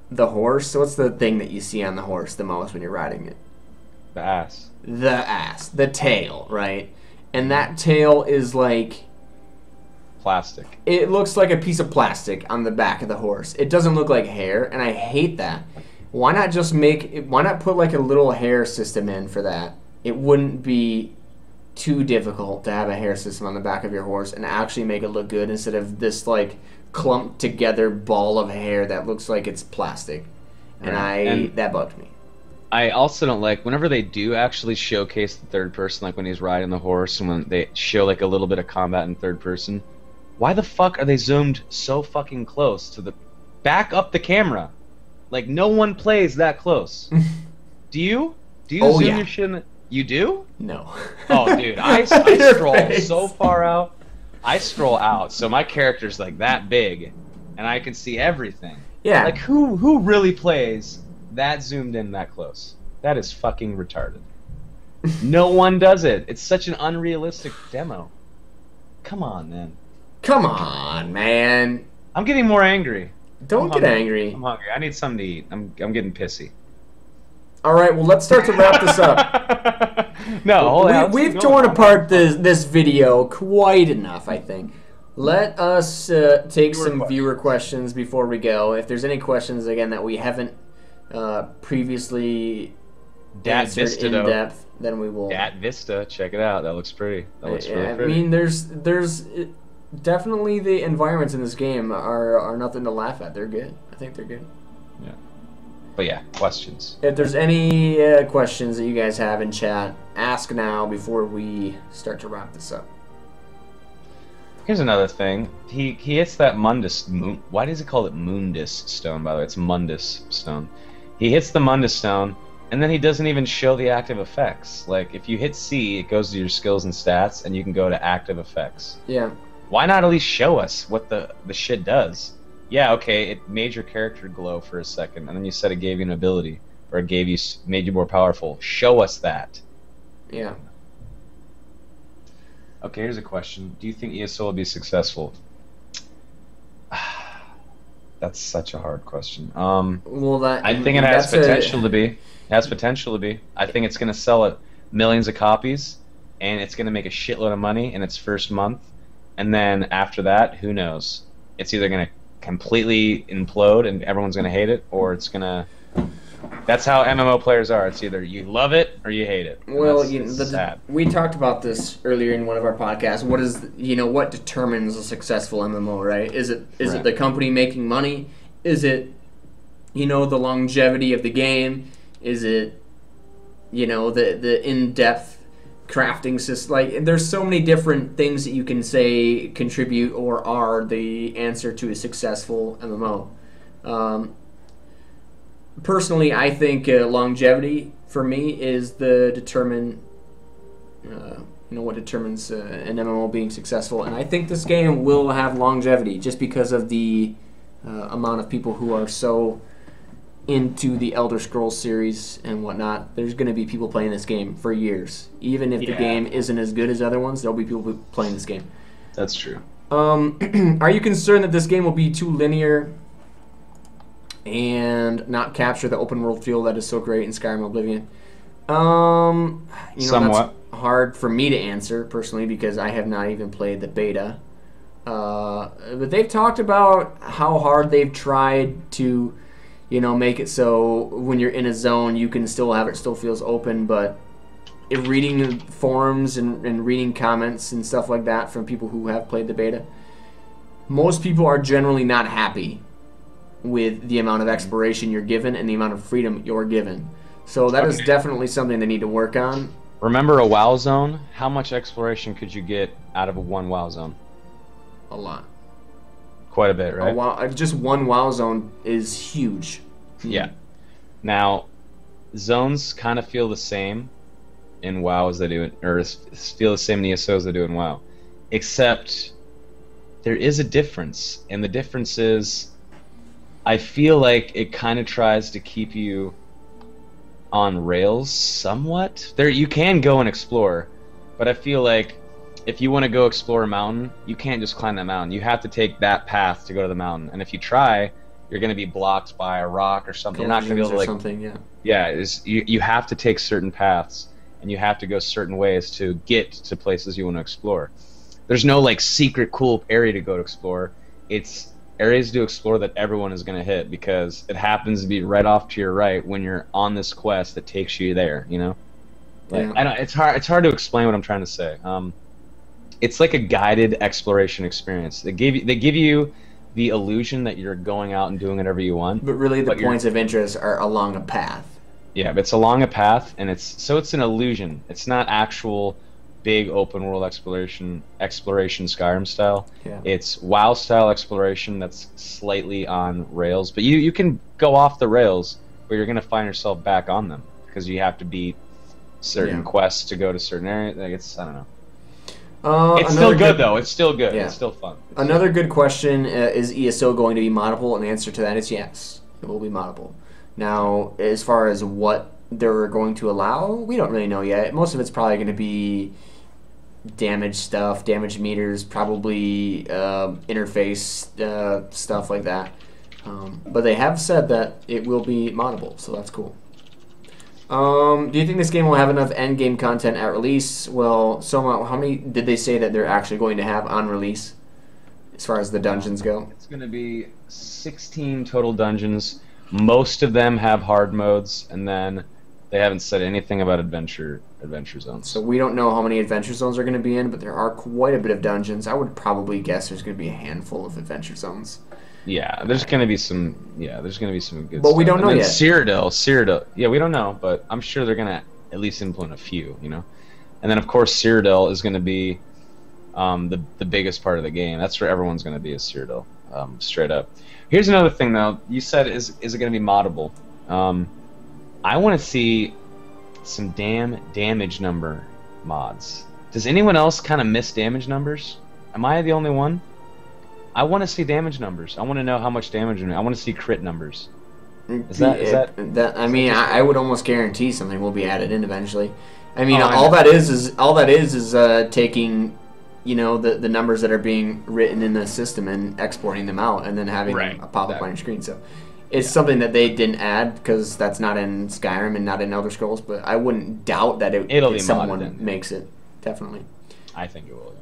The horse. So what's the thing that you see on the horse the most when you're riding it? The ass. The tail, right? And that tail is like Plastic. it looks like a piece of plastic on the back of the horse. It doesn't look like hair, and I hate that. Why not put like a little hair system in for that? It wouldn't be too difficult to have a hair system on the back of your horse and actually make it look good instead of this like clumped together ball of hair that looks like it's plastic. And that bugged me. I also don't like whenever they do actually showcase the third person, like when he's riding the horse and when they show like a little bit of combat in third person. Why the fuck are they zoomed so fucking close to the back up the camera? Like no one plays that close. Do you? Do you zoom your shit in the... You do? No. Oh, dude, I scroll so far out. I scroll out, so my character's like that big, and I can see everything. Yeah. Like who really plays that zoomed in that close? That is fucking retarded. No one does it. It's such an unrealistic demo. Come on, man. Come on, man. I'm getting more angry. Don't get angry. I'm hungry. I need something to eat. I'm getting pissy. All right, well, let's start to wrap this up. No, we've torn apart this video quite enough, I think. Let us take some viewer questions before we go. If there's any questions, again, that we haven't previously answered in depth, then we will. Dat Vista, check it out. That looks pretty. That looks really pretty. I mean, there's definitely the environments in this game are nothing to laugh at. They're good. I think they're good. Yeah. But yeah, questions. If there's any questions that you guys have in chat, ask now before we start to wrap this up. Here's another thing. He hits that Mundus. Why does he call it Mundus stone, by the way? It's Mundus stone. He hits the Mundus stone, and then he doesn't even show the active effects. Like, if you hit C, it goes to your skills and stats, and you can go to active effects. Yeah. Why not at least show us what the shit does? Yeah, okay, it made your character glow for a second, and then you said it gave you an ability, or it made you more powerful. Show us that. Yeah. Okay, here's a question. Do you think ESO will be successful? That's such a hard question. Well, I think it has potential to be. It has potential to be. I think it's going to sell at millions of copies, and it's going to make a shitload of money in its first month, and then after that, who knows? It's either going to completely implode and everyone's gonna hate it, or it's gonna. That's how MMO players are. It's either you love it or you hate it. Well, sad. We talked about this earlier in one of our podcasts. What determines a successful MMO? Right? Is it the company making money? Is it the longevity of the game? Is it the in-depth crafting system? Like, there's so many different things that you can say contribute or are the answer to a successful MMO. Personally, I think longevity for me is what determines an MMO being successful, and I think this game will have longevity just because of the amount of people who are so into the Elder Scrolls series and whatnot. There's going to be people playing this game for years. Even if the game isn't as good as other ones, there'll be people playing this game. That's true. Are you concerned that this game will be too linear and not capture the open world feel that is so great in Skyrim Oblivion? Somewhat. That's hard for me to answer personally because I have not even played the beta. But they've talked about how hard they've tried to make it so when you're in a zone, you can still have it still feels open, but if reading forums and reading comments and stuff like that from people who have played the beta, most people are generally not happy with the amount of exploration you're given and the amount of freedom you're given. So that is definitely something they need to work on. Remember a WoW zone? How much exploration could you get out of one WoW zone? A lot. Quite a bit, right? Just one WoW zone is huge. Yeah. Now, zones kind of feel the same in WoW as they do, feel the same in ESO as they do in WoW, except there is a difference, and the difference is I feel like it kind of tries to keep you on rails somewhat. There, you can go and explore, but I feel like if you want to go explore a mountain, you can't just climb that mountain. You have to take that path to go to the mountain, and if you try, you're going to be blocked by a rock or something. You're not going to be able to like something, yeah. Yeah, you have to take certain paths, and you have to go certain ways to get to places you want to explore. There's no like secret cool area to go to explore. It's areas to explore that everyone is going to hit because it happens to be right off to your right when you're on this quest that takes you there. You know, like Yeah. I don't. It's hard to explain what I'm trying to say. It's like a guided exploration experience. They give you the illusion that you're going out and doing whatever you want. But really, the But you're- points of interest are along a path. Yeah, but it's along a path, and it's an illusion. It's not actual big open world exploration Skyrim style. Yeah. It's WoW style exploration that's slightly on rails, but you can go off the rails, but you're gonna find yourself back on them because you have to beat certain Yeah. quests to go to certain areas. Like I don't know. It's Another still good though. It's still good. Yeah. It's still fun. Another good question is ESO going to be moddable? And the answer to that is yes, it will be moddable. Now, as far as what they're going to allow, we don't really know yet. Most of it's probably going to be damage stuff, damage meters, probably interface stuff like that. But they have said that it will be moddable, so that's cool. Do you think this game will have enough end game content at release? Well, Soma, how many did they say that they're actually going to have on release, as far as the dungeons go? It's going to be 16 total dungeons. Most of them have hard modes, and then they haven't said anything about adventure zones. So we don't know how many adventure zones are going to be in, but there are quite a bit of dungeons. I would probably guess there's going to be a handful of adventure zones. Yeah, there's going to be some. Yeah, there's going to be some good. But stuff. we don't know and yet. then Cyrodiil. Yeah, we don't know, but I'm sure they're going to at least implement a few. You know, and then of course Cyrodiil is going to be the biggest part of the game. That's where everyone's going to be is Cyrodiil, straight up. Here's another thing though. You said is it going to be moddable? I want to see some damn damage number mods. Does anyone else kind of miss damage numbers? Am I the only one? I want to see damage numbers. I want to know how much damage. I want to see crit numbers. Is that I mean, I would almost guarantee something will be added in eventually. I mean, Oh, I all know. that is taking, you know, the numbers that are being written in the system and exporting them out, and then having Right, them pop up that- on your screen. So it's something that they didn't add because that's not in Skyrim and not in Elder Scrolls. But I wouldn't doubt that It'll be if modded someone in. makes it. Definitely. I think it will.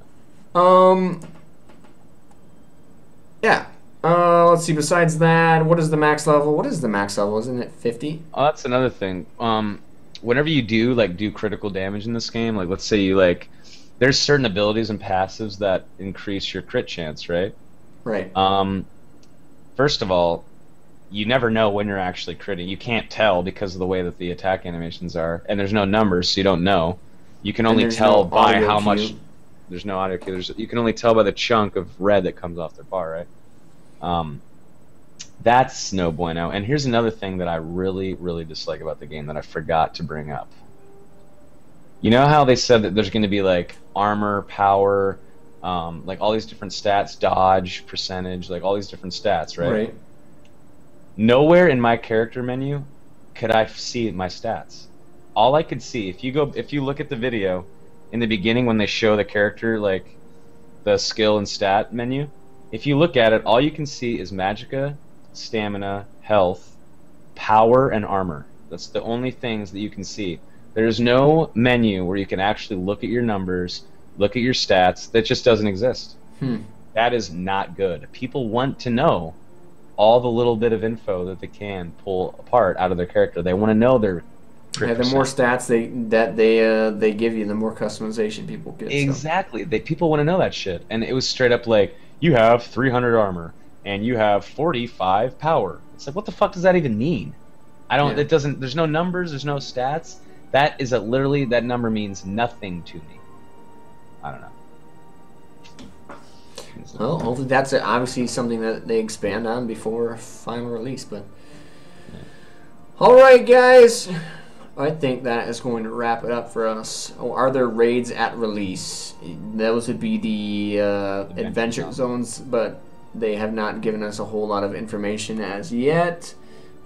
Yeah. Yeah. Let's see. Besides that, what is the max level? What is the max level? Isn't it 50? Oh, that's another thing. Whenever you do critical damage in this game, like let's say you there's certain abilities and passives that increase your crit chance, right? Right. First of all, you never know when you're actually critting. You can't tell because of the way that the attack animations are, and there's no numbers, so you don't know. You can only there's tell no by audio how cue. much. There's no audio cue. You can only tell by the chunk of red that comes off their bar, right? That's no bueno. And here's another thing that I really, really dislike about the game that I forgot to bring up. You know how they said that there's going to be like armor, power, like all these different stats, dodge, percentage, like all these different stats, right? Right. Nowhere in my character menu could I see my stats. All I could see, if you look at the video in the beginning when they show the character, like the skill and stat menu, if you look at it, all you can see is magicka, stamina, health, power, and armor. That's the only things that you can see. There's no menu where you can actually look at your numbers, look at your stats. That just doesn't exist. That is not good. People want to know all the little bit of info that they can pull apart out of their character. They want to know their crit Yeah, the more percent. stats they give you, the more customization people get. So. Exactly. People want to know that shit. And it was straight up like, you have 300 armor and you have 45 power. It's like, what the fuck does that even mean? Yeah. It doesn't, there's no numbers, there's no stats. That is literally, that number means nothing to me. I don't know. Well, hopefully that's obviously something that they expand on before final release. But All right, guys. I think that is going to wrap it up for us. Oh, are there raids at release? Those would be the adventure zones, but they have not given us a whole lot of information as yet.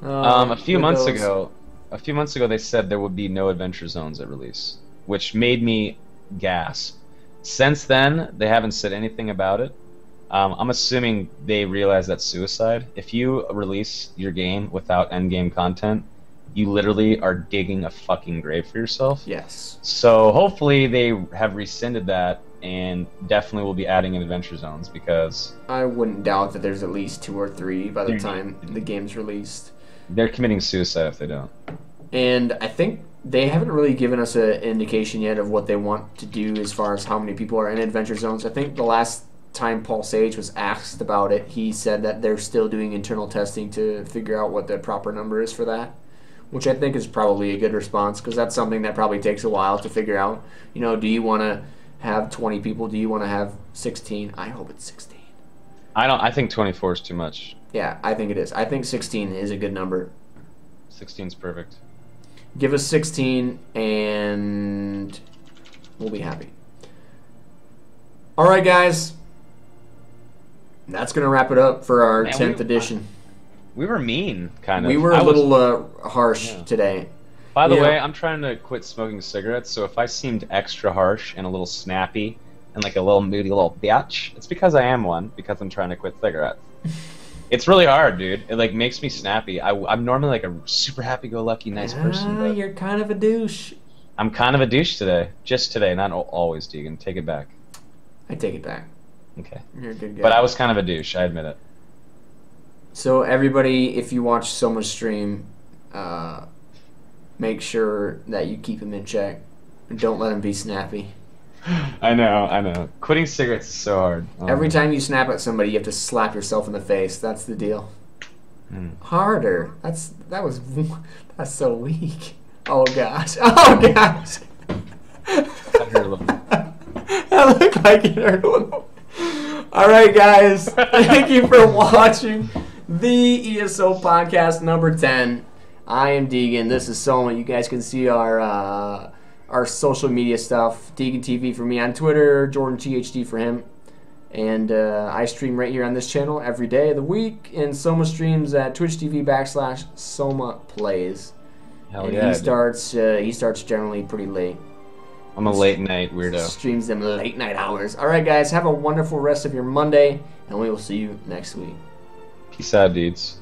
A few months ago, they said there would be no adventure zones at release, which made me gasp. Since then, they haven't said anything about it. I'm assuming they realize that's suicide. If you release your game without endgame content, you literally are digging a fucking grave for yourself. Yes. So hopefully they have rescinded that and definitely will be adding in adventure zones, because I wouldn't doubt that there's at least 2 or 3 by the time the game's released. they're committing suicide if they don't. And I think they haven't really given us an indication yet of what they want to do as far as how many people are in adventure zones. I think the last time Paul Sage was asked about it, he said that they're still doing internal testing to figure out what the proper number is for that, which I think is probably a good response, because that's something that probably takes a while to figure out. You know, do you want to have 20 people? Do you want to have 16? I hope it's 16. I think 24 is too much. Yeah, I think it is. I think 16 is a good number. 16 is perfect. Give us 16 and we'll be happy. All right, guys. That's going to wrap it up for our 10th edition. We were mean, kind of. We were a little harsh today. By the way, I'm trying to quit smoking cigarettes, so if I seemed extra harsh and a little snappy and like a little moody little bitch, it's because I am one, because I'm trying to quit cigarettes. It's really hard, dude. It like makes me snappy. I'm normally like a super happy-go-lucky, nice person. But you're kind of a douche. I'm kind of a douche today. Just today, not always, Deegan. Take it back. I take it back. Okay. You're a good guy. But I was kind of a douche, I admit it. So everybody, if you watch Soma's stream, make sure that you keep him in check. And don't let him be snappy. I know. Quitting cigarettes is so hard. Every time you snap at somebody, you have to slap yourself in the face. That's the deal. Harder. That's so weak. Oh gosh. Oh gosh. I heard a little. That looked like it hurt a little. All right, guys. Thank you for watching the ESO podcast number 10. I am Deegan. This is Soma. You guys can see our social media stuff. Deegan TV for me on Twitter. Jordan THD for him. And I stream right here on this channel every day of the week. And Soma streams at Twitch TV / Soma Plays. Hell and yeah. He starts generally pretty late. I'm a late night weirdo. Streams them late night hours. All right, guys. Have a wonderful rest of your Monday, and we will see you next week. Peace out, dudes.